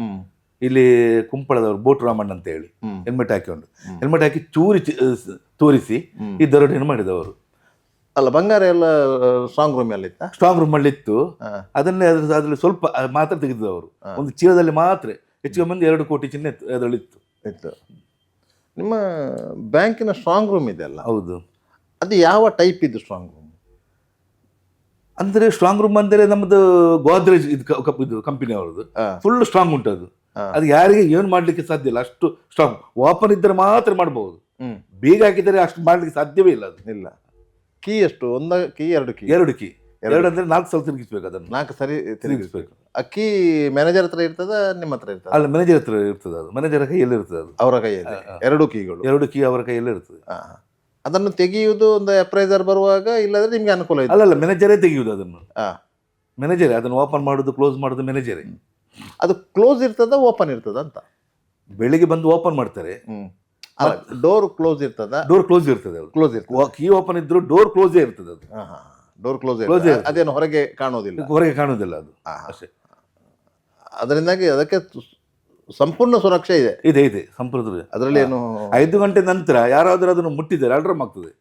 S1: ಇಲ್ಲಿ ಕುಂಪಳದವರು ಬೋಟ್ ರಾಮಣ್ಣ ಅಂತ ಹೇಳಿ ಹೆಲ್ಮೆಟ್ ಹಾಕಿಕೊಂಡು, ಹೆಲ್ಮೆಟ್ ಹಾಕಿ ತೋರಿಸಿ ಈ ದರೋಡೆಯನ್ನು ಮಾಡಿದವರು.
S2: ಅಲ್ಲ, ಬಂಗಾರ ಎಲ್ಲ ಸ್ಟ್ರಾಂಗ್ ರೂಮ್ ಅಲ್ಲಿ ಇತ್ತ?
S1: ಸ್ಟ್ರಾಂಗ್ ರೂಮ್ ಅಲ್ಲಿ ಇತ್ತು. ಅದನ್ನೇ ಅದ್ರಲ್ಲಿ ಸ್ವಲ್ಪ ಮಾತ್ರ ತೆಗೆದವರು, ಒಂದು ಚೀಲದಲ್ಲಿ ಮಾತ್ರ. ಹೆಚ್ಚಿಗೆ ಮಂದಿ 2 ಕೋಟಿ ಚಿನ್ನ ಅದರಲ್ಲಿ ಇತ್ತು.
S2: ನಿಮ್ಮ ಬ್ಯಾಂಕಿನ ಸ್ಟ್ರಾಂಗ್ ರೂಮ್ ಇದೆ ಅಲ್ಲ?
S1: ಹೌದು.
S2: ಅದು ಯಾವ ಟೈಪ್ ಇದ್ದು ಸ್ಟ್ರಾಂಗ್ ರೂಮ್?
S1: ಅಂದರೆ ಸ್ಟ್ರಾಂಗ್ ರೂಮ್ ಅಂದರೆ ನಮ್ಮದು ಗೋದ್ರೇಜ್ ಇದು ಕಂಪನಿ ಅವರದು, ಫುಲ್ ಸ್ಟ್ರಾಂಗ್ ಉಂಟು ಅದು. ಅದು ಯಾರಿಗೆ ಏನು ಮಾಡ್ಲಿಕ್ಕೆ ಸಾಧ್ಯ ಇಲ್ಲ, ಅಷ್ಟು ಸ್ಟ್ರಾಂಗ್. ಓಪನ್ ಇದ್ದರೆ ಮಾತ್ರ ಮಾಡಬಹುದು, ಬೀಗ ಹಾಕಿದರೆ ಅಷ್ಟು ಮಾಡ್ಲಿಕ್ಕೆ ಸಾಧ್ಯವೇ ಇಲ್ಲ. ಅದು ಇಲ್ಲ. ಕೀ ಎಷ್ಟು? 1 ಕೀ 2 ಕೀ? 2 ಕೀ. 2 ಅಂದರೆ 4 ಸಲ ತಿರುಗಿಸ್ಬೇಕು, ಅದನ್ನು 4 ಸರಿ ತಿರುಗಿಸ್ಬೇಕು. ಅಕ್ಕಿ ಮ್ಯಾನೇಜರ್ ಹತ್ರ ಇರ್ತದ, ನಿಮ್ಮ ಹತ್ರ ಇರ್ತದೆ? ಅಲ್ಲ, ಮ್ಯಾನೇಜರ್ ಹತ್ರ ಇರ್ತದೆ. ಅದು ಮ್ಯಾನೇಜರ್ ಕೈಯಲ್ಲಿ ಇರ್ತದೆ, ಅದು ಅವರ ಕೈಯಲ್ಲಿ. 2 ಕೀಗಳು? 2 ಕೀ ಅವರ ಕೈಯಲ್ಲಿ ಇರ್ತದೆ. ಅದನ್ನು ತೆಗೆಯುವುದು ಒಂದು ಅಪ್ರೈಸರ್ ಬರುವಾಗ, ಇಲ್ಲದ್ರೆ ನಿಮ್ಗೆ ಅನುಕೂಲ ಇದೆ? ಅಲ್ಲ, ಮ್ಯಾನೇಜರೇ ತೆಗೆಯುವುದು ಅದನ್ನು. ಮ್ಯಾನೇಜರೇ ಅದನ್ನು ಓಪನ್ ಮಾಡೋದು ಕ್ಲೋಸ್ ಮಾಡೋದು ಮ್ಯಾನೇಜರೇ. ಅದು ಕ್ಲೋಸ್ ಇರ್ತದ ಓಪನ್ ಇರ್ತದ ಅಂತ? ಬೆಳಿಗ್ಗೆ ಬಂದು ಓಪನ್ ಮಾಡ್ತಾರೆ. ಡೋರ್ ಕ್ಲೋಸ್ ಇರ್ತದ? ಡೋರ್ ಕ್ಲೋಸ್ ಇರ್ತದೆ, ಅದು ಕ್ಲೋಸ್ ಇರ್ತದೆ. ಕೀ ಓಪನ್ ಇದ್ರು ಡೋರ್ ಕ್ಲೋಸೇ ಇರ್ತದೆ. ಅದು ಡೋರ್ ಕ್ಲೋಸ್ ಅದೇನು ಹೊರಗೆ ಕಾಣೋದಿಲ್ಲ? ಹೊರಗೆ ಕಾಣೋದಿಲ್ಲ ಅದು ಅಷ್ಟೇ. ಅದರಿಂದಾಗಿ ಅದಕ್ಕೆ ಸಂಪೂರ್ಣ ಸುರಕ್ಷೆ ಇದೆ. ಇದೆ ಸಂಪೂರ್ಣ. ಅದರಲ್ಲಿ ಏನು 5 ಗಂಟೆ ನಂತರ ಯಾರಾದರೂ ಅದನ್ನು ಮುಟ್ಟಿದ್ದಾರೆ ಅಲ್ರಾಮ್ ಆಗ್ತದೆ.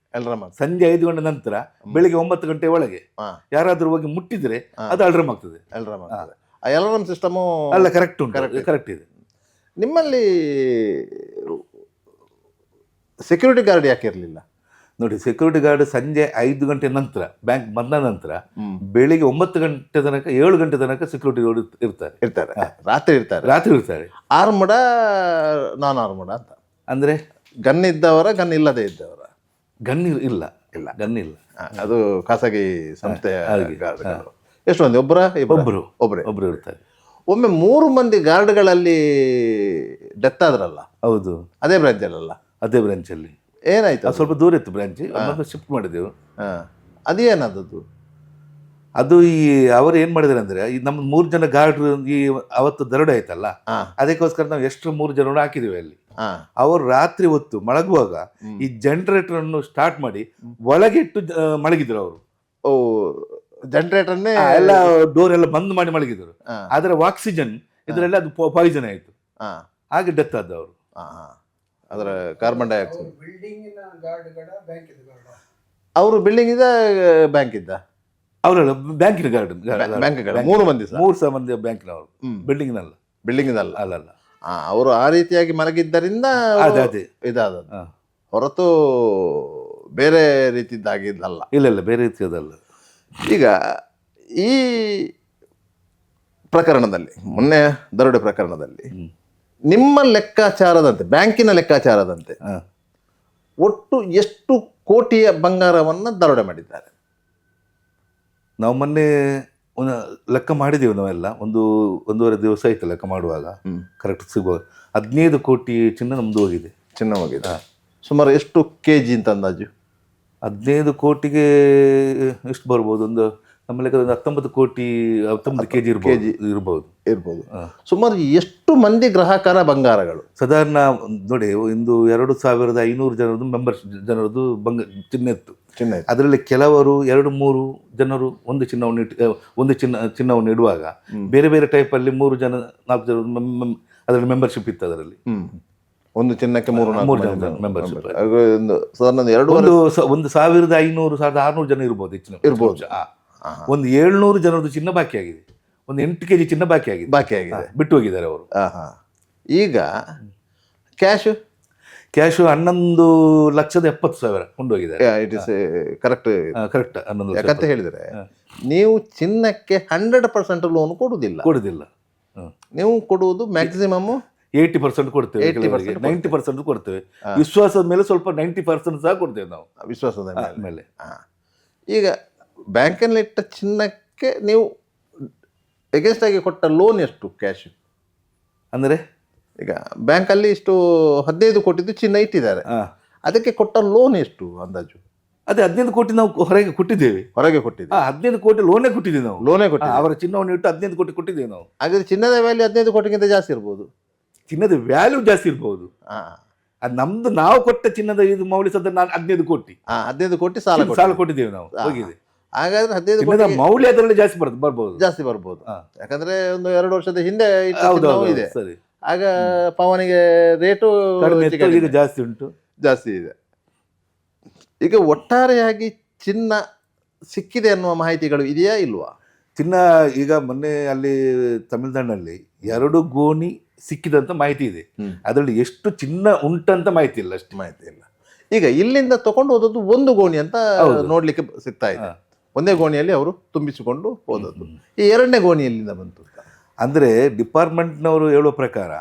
S1: ಸಂಜೆ 5 ಗಂಟೆ ನಂತರ ಬೆಳಿಗ್ಗೆ 9 ಗಂಟೆ ಒಳಗೆ ಯಾರಾದರೂ ಹೋಗಿ ಮುಟ್ಟಿದ್ರೆ ಅದು ಅಲ್ರಾಮ್ ಆಗ್ತದೆ. ಅಲಾರ್ಮ್ ಸಿಸ್ಟಮು ಅಲ್ಲ, ಕರೆಕ್ಟ್ ಉಂಟು, ಕರೆಕ್ಟ್ ಇದೆ. ನಿಮ್ಮಲ್ಲಿ ಸೆಕ್ಯೂರಿಟಿ ಗಾರ್ಡ್ ಯಾಕೆ ಇರಲಿಲ್ಲ? ನೋಡಿ, ಸೆಕ್ಯೂರಿಟಿ ಗಾರ್ಡ್ ಸಂಜೆ 5 ಗಂಟೆ ನಂತರ ಬ್ಯಾಂಕ್ ಬಂದ ನಂತರ ಬೆಳಿಗ್ಗೆ 9 ಗಂಟೆ ತನಕ 7 ಗಂಟೆ ತನಕ ಸೆಕ್ಯೂರಿಟಿ ಇರ್ತಾರೆ. ರಾತ್ರಿ ಇರ್ತಾರೆ. ಆರ್ಮಡ ನಾನ್ ಆರ್ಮಡ ಅಂತ ಅಂದ್ರೆ ಗನ್ ಇದ್ದವರ, ಗನ್ ಇಲ್ಲದೆ ಇದ್ದವರ? ಗನ್ ಇಲ್ಲ. ಗನ್ ಇಲ್ಲ, ಅದು ಖಾಸಗಿ ಸಂಸ್ಥೆಯ. ಎಷ್ಟು ಮಂದಿ? ಒಬ್ಬರು ಇರ್ತಾರೆ. ಒಮ್ಮೆ 3 ಮಂದಿ ಗಾರ್ಡ್ಗಳಲ್ಲಿ ಡೆತ್ ಆದ್ರಲ್ಲ? ಹೌದು. ಅದೇ ಬ್ರಾಂಚಲ್ಲ? ಅದೇ ಬ್ರಾಂಚಲ್ಲಿ. ಏನಾಯ್ತು? ಸ್ವಲ್ಪ ದೂರ ಇತ್ತು ಬ್ರಾಂಚ್, ಶಿಫ್ಟ್ ಮಾಡಿದೆವು. ಅದೇನದು? ಅದು ಈ ಅವರು ಏನ್ ಮಾಡಿದಾರೆ ಅಂದ್ರೆ ಈ ನಮ್ಮ 3 ಜನ ಗಾರ್ಡ್ ಈ ಅವತ್ತು ದರೋಡೆ ಆಯ್ತಲ್ಲ,
S2: ಹಾ
S1: ಅದಕ್ಕೋಸ್ಕರ ನಾವು ಎಷ್ಟು 3 ಜನ ಹಾಕಿದೀವಿ ಅಲ್ಲಿ.
S2: ಹಾ
S1: ಅವರು ರಾತ್ರಿ ಹೊತ್ತು ಮಲಗುವಾಗ ಈ ಜನರೇಟರ್ ಅನ್ನು ಸ್ಟಾರ್ಟ್ ಮಾಡಿ ಒಳಗೆ ಇಟ್ಟು ಮಲಗಿದ್ರು ಅವರು.
S2: ಓ ಜನರೇಟರ್ನೇ
S1: ಎಲ್ಲ ಡೋರ್ ಎಲ್ಲ ಬಂದ್ ಮಾಡಿ ಮಲಗಿದ್ರು.
S2: ಹಾ
S1: ಆದ್ರೆ ಆಕ್ಸಿಜನ್ ಇದರಲ್ಲಿ ಅದು ಪಾಯ್ಸನ್ ಆಯ್ತು,
S2: ಹಾ
S1: ಹಾಗೆ ಡೆತ್ ಆದವರು.
S2: ಹಾ ಅದರ ಕಾರ್ಬನ್ ಡೈಆಕ್ಸೈಡ್.
S3: ಬಿಲ್ಡಿಂಗಿನ ಗಾರ್ಡ್ಗಳ ಬ್ಯಾಂಕಿನ ಗಾರ್ಡ್
S2: ಅವರು ಬಿಲ್ಡಿಂಗ್ ಇದ್ದ ಬ್ಯಾಂಕ್ ಇದ್ದ
S1: ಅವರೆಲ್ಲ ಬ್ಯಾಂಕಿನ ಗಾರ್ಡನ್
S2: ಬ್ಯಾಂಕ್ಗಳ 3 ಮಂದಿ ಸರ್.
S1: 3 ಮಂದಿ ಬ್ಯಾಂಕಿನವರು, ಬಿಲ್ಡಿಂಗ್ ನಲ್ಲ
S2: ಬಿಲ್ಡಿಂಗ್ ಇದಲ್ಲ.
S1: ಅಲ್ಲಲ್ಲ.
S2: ಅವರು ಆ ರೀತಿಯಾಗಿ ಮಲಗಿದ್ದರಿಂದ
S1: ಅದೇ ಅದೇ
S2: ಇದಾದದ್ದು
S1: ಹಾ.
S2: ಹೊರತು ಬೇರೆ ರೀತಿದ್ದಾಗಿದ್ದಲ್ಲ.
S1: ಇಲ್ಲ ಬೇರೆ ರೀತಿಯದಲ್ಲ.
S2: ಈಗ ಈ ಪ್ರಕರಣದಲ್ಲಿ, ಮೊನ್ನೆ ದರೋಡೆ ಪ್ರಕರಣದಲ್ಲಿ ನಿಮ್ಮ ಲೆಕ್ಕಾಚಾರದಂತೆ, ಬ್ಯಾಂಕಿನ ಲೆಕ್ಕಾಚಾರದಂತೆ
S1: ಹಾ.
S2: ಒಟ್ಟು ಎಷ್ಟು ಕೋಟಿಯ ಬಂಗಾರವನ್ನು ದರೋಡೆ ಮಾಡಿದ್ದಾರೆ?
S1: ನಾವು ಮೊನ್ನೆ ಲೆಕ್ಕ ಮಾಡಿದ್ದೀವಿ ನಾವೆಲ್ಲ, 1.5 ದಿವಸ ಆಯ್ತು ಲೆಕ್ಕ ಮಾಡುವಾಗ. ಕರೆಕ್ಟ್ ಸಿಗುವಾಗ 15 ಕೋಟಿ ಚಿನ್ನ ನಮ್ದು ಹೋಗಿದೆ.
S2: ಚಿನ್ನ ಹೋಗಿದೆ. ಸುಮಾರು ಎಷ್ಟು ಕೆಜಿ ಅಂತ ಅಂದಾಜು?
S1: 15 ಕೋಟಿಗೆ ಎಷ್ಟು ಬರ್ಬೋದು, ಒಂದು ನಮ್ಮ ಲೆಕ್ಕದಲ್ಲಿ 19 ಕೋಟಿ 19 ಕೆಜಿ ಇರ್ಬೋದು.
S2: ಸುಮಾರು ಎಷ್ಟು ಮಂದಿ ಗ್ರಾಹಕರ ಬಂಗಾರಗಳು?
S1: ಸಾಧಾರಣ ನೋಡಿ, ಒಂದು 2500 ಜನರದ್ದು ಜನರದ್ದು ಚಿನ್ನ ಇತ್ತು. ಅದರಲ್ಲಿ ಕೆಲವರು 2-3 ಜನರು ಒಂದು ಚಿನ್ನವನ್ನು ಇಡುವಾಗ ಬೇರೆ ಬೇರೆ ಟೈಪ್ ಅಲ್ಲಿ 3 ಜನ 4 ಜನ ಅದರಲ್ಲಿ ಮೆಂಬರ್ಶಿಪ್ ಇತ್ತು. ಅದರಲ್ಲಿ
S2: ಒಂದು ಚಿನ್ನಕ್ಕೆ 3
S1: ಜನ ಮೆಂಬರ್ಶಿಪ್.
S2: ಸಾಧಾರಣ
S1: 1500-1600 ಜನ ಇರ್ಬೋದು
S2: ಇರ್ಬೋದು.
S1: ಒಂದು 700 ಜನರದ್ದು ಚಿನ್ನ ಬಾಕಿ ಆಗಿದೆ. ಒಂದು 8 ಕೆಜಿ ಚಿನ್ನ ಬಾಕಿ ಆಗಿದೆ, ಬಿಟ್ಟು ಹೋಗಿದ್ದಾರೆ ಅವರು.
S2: ಈಗ ಕ್ಯಾಶ್
S1: 11,70,000 ಕೊಂಡೋಗಿದ್ದಾರೆ.
S2: It is correct.
S1: 11,00,000.
S2: ಯಾಕಂತ ಹೇಳಿದ್ರೆ ನೀವು ಚಿನ್ನಕ್ಕೆ 100% ಲೋನ್ ಕೊಡುವುದಿಲ್ಲ. ನೀವು ಕೊಡುವುದು ಮ್ಯಾಕ್ಸಿಮಮ್
S1: 80% ಕೊಡ್ತೇವೆ, 90% ಕೊಡ್ತೇವೆ. ವಿಶ್ವಾಸದ ಮೇಲೆ ಸ್ವಲ್ಪ 90% ಸಹ ಕೊಡ್ತೇವೆ ನಾವು,
S2: ವಿಶ್ವಾಸದ
S1: ಮೇಲೆ.
S2: ಈಗ ಬ್ಯಾಂಕಿನಲ್ಲಿ ಇಟ್ಟ ಚಿನ್ನಕ್ಕೆ ನೀವು ಎಗೇನ್ಸ್ಟ್ ಆಗಿ ಕೊಟ್ಟ ಲೋನ್ ಎಷ್ಟು ಕ್ಯಾಶ್?
S1: ಅಂದರೆ
S2: ಈಗ ಬ್ಯಾಂಕಲ್ಲಿ ಇಷ್ಟು 15 ಕೋಟಿದು ಚಿನ್ನ ಇಟ್ಟಿದ್ದಾರೆ, ಅದಕ್ಕೆ ಕೊಟ್ಟ ಲೋನ್ ಎಷ್ಟು ಅಂದಾಜು?
S1: ಅದೇ 15 ಕೋಟಿ ನಾವು ಹೊರಗೆ ಕೊಟ್ಟಿದ್ದೇವೆ. 15 ಕೋಟಿ ಲೋನೇ ಕೊಟ್ಟಿದ್ದೇವೆ ನಾವು. ಅವರ ಚಿನ್ನವನ್ನು ಇಟ್ಟು 15 ಕೋಟಿ ಕೊಟ್ಟಿದ್ದೇವೆ ನಾವು.
S2: ಹಾಗಾದ್ರೆ ಚಿನ್ನದ ವ್ಯಾಲ್ಯೂ 15 ಕೋಟಿಗಿಂತ ಜಾಸ್ತಿ ಇರ್ಬೋದು.
S1: ಚಿನ್ನದ ವ್ಯಾಲ್ಯೂ ಜಾಸ್ತಿ ಇರ್ಬೋದು. ಅದು ನಮ್ದು ನಾವು ಕೊಟ್ಟ ಚಿನ್ನದ ಇದು ಮೌಲ್ಯ ಸದ 15 ಕೋಟಿ
S2: 15 ಕೋಟಿ ಸಾಲ
S1: ಕೊಟ್ಟಿದ್ದೇವೆ ನಾವು, ಹೋಗಿದೆ.
S2: ಹಾಗಾದ್ರೆ 15 ಕೋಟಿ
S1: ಮೌಲ್ಯ ಅದರಲ್ಲಿ ಜಾಸ್ತಿ ಬರ್ಬೋದು.
S2: ಯಾಕಂದ್ರೆ ಒಂದು 2 ವರ್ಷದ ಹಿಂದೆ ಇದೆ.
S1: ಸರಿ,
S2: ಆಗ ಪವನಿಗೆ ರೇಟು
S1: ಈಗ ಜಾಸ್ತಿ ಇದೆ.
S2: ಈಗ ಒಟ್ಟಾರೆಯಾಗಿ ಚಿನ್ನ ಸಿಕ್ಕಿದೆ ಅನ್ನುವ ಮಾಹಿತಿಗಳು ಇದೆಯಾ ಇಲ್ವಾ?
S1: ಚಿನ್ನ ಈಗ ಮೊನ್ನೆ ಅಲ್ಲಿ ತಮಿಳುನಾಡಿನಲ್ಲಿ 2 ಗೋಣಿ ಸಿಕ್ಕಿದಂತ ಮಾಹಿತಿ ಇದೆ. ಅದರಲ್ಲಿ ಎಷ್ಟು ಚಿನ್ನ ಉಂಟಂತ ಮಾಹಿತಿ ಇಲ್ಲ, ಅಷ್ಟು ಮಾಹಿತಿ ಇಲ್ಲ.
S2: ಈಗ ಇಲ್ಲಿಂದ ತಗೊಂಡು ಹೋದದ್ದು 1 ಗೋಣಿ ಅಂತ ನೋಡ್ಲಿಕ್ಕೆ ಸಿಗ್ತಾ ಇದೆ. ಒಂದೇ ಗೋಣಿಯಲ್ಲಿ ಅವರು ತುಂಬಿಸಿಕೊಂಡು ಹೋದದ್ದು. ಈ 2ನೇ ಗೋಣಿ ಎಲ್ಲಿಂದ ಬಂತು?
S1: ಅಂದ್ರೆ ಡಿಪಾರ್ಟ್ಮೆಂಟ್ನವರು ಹೇಳುವ ಪ್ರಕಾರ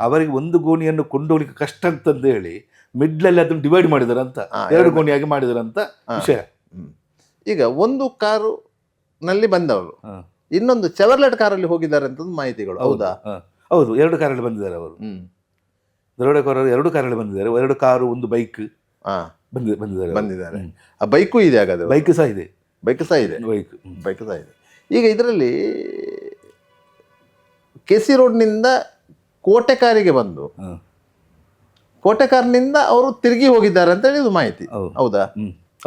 S1: ಅವರಿಗೆ 1 ಗೋಣಿಯನ್ನು ಕೊಂಡೋಗ್ಲಿಕ್ಕೆ ಕಷ್ಟ ಅಂತಂದು ಹೇಳಿ ಮಿಡ್ಲಲ್ಲಿ ಅದನ್ನು ಡಿವೈಡ್ ಮಾಡಿದಾರೆ ಅಂತ, 2 ಗೋಣಿಯಾಗಿ ಮಾಡಿದಾರೆ ಅಂತ ವಿಷಯ.
S2: ಈಗ ಒಂದು ಕಾರು ನಲ್ಲಿ ಬಂದವರು ಇನ್ನೊಂದು ಚೆವರ್ಲೆಟ್ ಕಾರಲ್ಲಿ ಹೋಗಿದ್ದಾರೆ ಅಂತ ಮಾಹಿತಿಗಳು. ಹೌದಾ?
S1: ಹೌದು, 2 ಕಾರಲ್ಲಿ ಬಂದಿದ್ದಾರೆ ಅವರು. ದರೋಡೆಕೋರರು 2 ಕಾರಲ್ಲಿ ಬಂದಿದ್ದಾರೆ. 2 ಕಾರು, 1 ಬೈಕ್ ಬಂದಿದ್ದಾರೆ.
S2: ಆ ಬೈಕು ಇದೆ, ಹಾಗಾದ್ರೆ
S1: ಬೈಕ್ ಸಹ ಇದೆ.
S2: ಈಗ ಇದರಲ್ಲಿ ಕೆಸಿ ರೋಡ್ನಿಂದ ಕೋಟೆಕಾರಿಗೆ ಬಂದು ಕೋಟೆಕಾರ್ನಿಂದ ಅವರು ತಿರುಗಿ ಹೋಗಿದ್ದಾರೆ ಅಂತ ಹೇಳಿ ಮಾಹಿತಿ. ಹೌದಾ?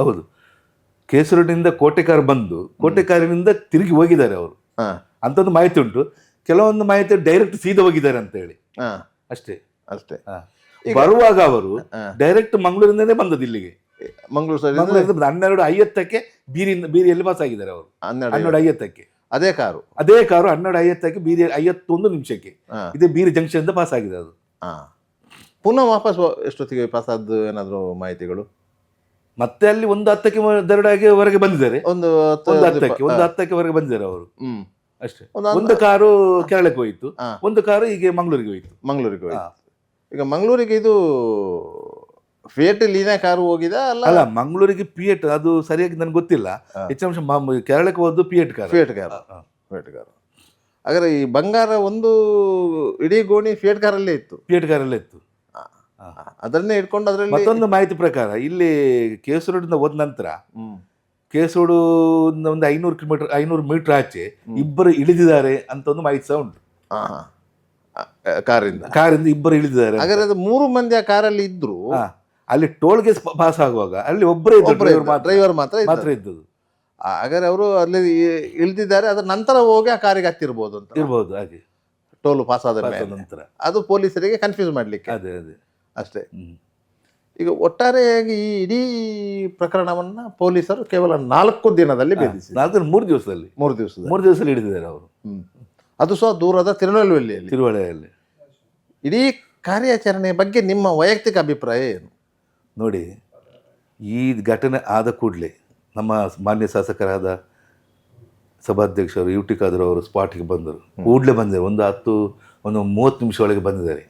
S1: ಹೌದು, ಕೆಸಿ ರೋಡ್ನಿಂದ ಕೋಟೆಕಾರ್ ಬಂದು ಕೋಟೆಕಾರಿನಿಂದ ತಿರುಗಿ ಹೋಗಿದ್ದಾರೆ ಅವರು ಅಂತದ್ದು ಮಾಹಿತಿ ಉಂಟು. ಕೆಲವೊಂದು ಮಾಹಿತಿ ಡೈರೆಕ್ಟ್ ಸೀದಾ ಹೋಗಿದ್ದಾರೆ ಅಂತ ಹೇಳಿ ಅಷ್ಟೇ. ಬರುವಾಗ ಅವರು ಡೈರೆಕ್ಟ್ ಮಂಗಳೂರಿಂದನೇ ಬಂದದ್ದು ಇಲ್ಲಿಗೆ.
S2: ಮಂಗಳೂರು
S1: 12:50 ಬೀರಿಯಲ್ಲಿ ಪಾಸ್ ಆಗಿದ್ದಾರೆ ಅವರು. 12:50
S2: ಅದೇ ಕಾರು
S1: 12:50 ಬೀರಿ 51 ನಿಮಿಷಕ್ಕೆ ಇದೇ ಬೀರಿ ಜಂಕ್ಷನ್ ಇಂದ ಪಾಸ್ ಆಗಿದೆ ಅದು.
S2: ಪುನಃ ವಾಪಸ್ ಎಷ್ಟೊತ್ತಿಗೆ ಪಾಸ್ ಆದ ಏನಾದ್ರು ಮಾಹಿತಿಗಳು?
S1: ಮತ್ತೆ ಅಲ್ಲಿ 1:10 ದರೋಡೆಯಾಗಿ ಹೊರಗೆ ಬಂದಿದ್ದಾರೆ. 1:10 ಹೊರಗೆ ಬಂದಿದ್ದಾರೆ ಅವರು ಅಷ್ಟೇ. 1 ಕಾರು ಕೇರಳಕ್ಕೆ ಹೋಯಿತು, 1 ಕಾರು ಈಗ ಮಂಗಳೂರಿಗೆ ಹೋಯಿತು. ಈಗ ಮಂಗಳೂರಿಗೆ ಇದು ಫಿಯಟ್ ಲೀನಾ ಕಾರು ಹೋಗಿದೆ ಅಲ್ಲ, ಮಂಗಳೂರಿಗೆ ಪಿಯಟ್, ಅದು ಸರಿಯಾಗಿ ನನಗೆ ಗೊತ್ತಿಲ್ಲ. ಹೆಚ್ಚಾಂಶ ಕೇರಳಕ್ಕೆ ಹೋದ್ದು ಪಿಯಟ್ ಕಾರು.
S2: ಹಾಗಾದ್ರೆ ಈ ಬಂಗಾರ ಒಂದು ಇಡೀ ಗೋಣಿ ಫಿಯಟ್ ಕಾರಲ್ಲೇ ಇತ್ತು. ಅದನ್ನೇ ಇಟ್ಕೊಂಡು ಅದರಲ್ಲಿ
S1: ಮತ್ತೊಂದು ಮಾಹಿತಿ ಪ್ರಕಾರ ಇಲ್ಲಿ ಕೆಸಿ ರೋಡಿಂದ ಹೋದ ನಂತರ ಕೇಸೋಡು ಒಂದು 500 ಮೀಟರ್ ಆಚೆ ಇಬ್ಬರು ಇಳಿದಿದ್ದಾರೆ ಅಂತ ಒಂದು ಮಾಹಿತಿ ಸಹ ಉಂಟು. ಕಾರಿಂದ ಇಬ್ಬರು ಇಳಿದಿದ್ದಾರೆ.
S2: ಹಾಗಾದ್ರೆ ಅದು 3 ಮಂದಿ ಆ ಕಾರಲ್ಲಿ ಇದ್ರು.
S1: ಅಲ್ಲಿ ಟೋಲ್ಗೆ ಪಾಸ್ ಆಗುವಾಗ ಅಲ್ಲಿ ಒಬ್ಬರೇ
S2: ಡ್ರೈವರ್ ಮಾತ್ರ
S1: ಇದ್ದದ್ದು.
S2: ಹಾಗಾದ್ರೆ ಅವರು ಅಲ್ಲಿ ಇಳಿದಿದ್ದಾರೆ, ಅದ್ರ ನಂತರ ಹೋಗಿ ಆ ಕಾರಿಗೆ ಹತ್ತಿರ್ಬೋದು ಅಂತ
S1: ಇರ್ಬೋದು. ಹಾಗೆ
S2: ಟೋಲ್ ಪಾಸ್ ಆದ
S1: ನಂತರ
S2: ಅದು ಪೊಲೀಸರಿಗೆ ಕನ್ಫ್ಯೂಸ್ ಮಾಡ್ಲಿಕ್ಕೆ
S1: ಅದೇ
S2: ಅಷ್ಟೇ. ಈಗ ಒಟ್ಟಾರೆಯಾಗಿ ಈ ಇಡೀ ಪ್ರಕರಣವನ್ನ ಪೊಲೀಸರು ಕೇವಲ 4 ದಿನದಲ್ಲಿ ಭೇದಿಸಿ
S1: 3 ದಿವಸದಲ್ಲಿ
S2: 3
S1: ದಿವಸದಲ್ಲಿ ಹಿಡಿದಿದ್ದಾರೆ ಅವರು.
S2: ಅದು ಸಹ ದೂರದ
S1: ತಿರುವಳ್ಳಿಯಲ್ಲಿ.
S2: ಇಡೀ ಕಾರ್ಯಾಚರಣೆಯ ಬಗ್ಗೆ ನಿಮ್ಮ ವೈಯಕ್ತಿಕ ಅಭಿಪ್ರಾಯ ಏನು?
S1: ನೋಡಿ, ಈ ಘಟನೆ ಆದ ಕೂಡಲೇ ನಮ್ಮ ಮಾನ್ಯ ಶಾಸಕರಾದ ಸಭಾಧ್ಯಕ್ಷರು ಯು ಟಿ ಖಾದರ್ ಅವರು ಸ್ಪಾಟ್ಗೆ ಬಂದರು. ಕೂಡಲೇ ಬಂದಿದ್ದಾರೆ. ಒಂದು 30 ನಿಮಿಷ ಒಳಗೆ ಬಂದಿದ್ದಾರೆ.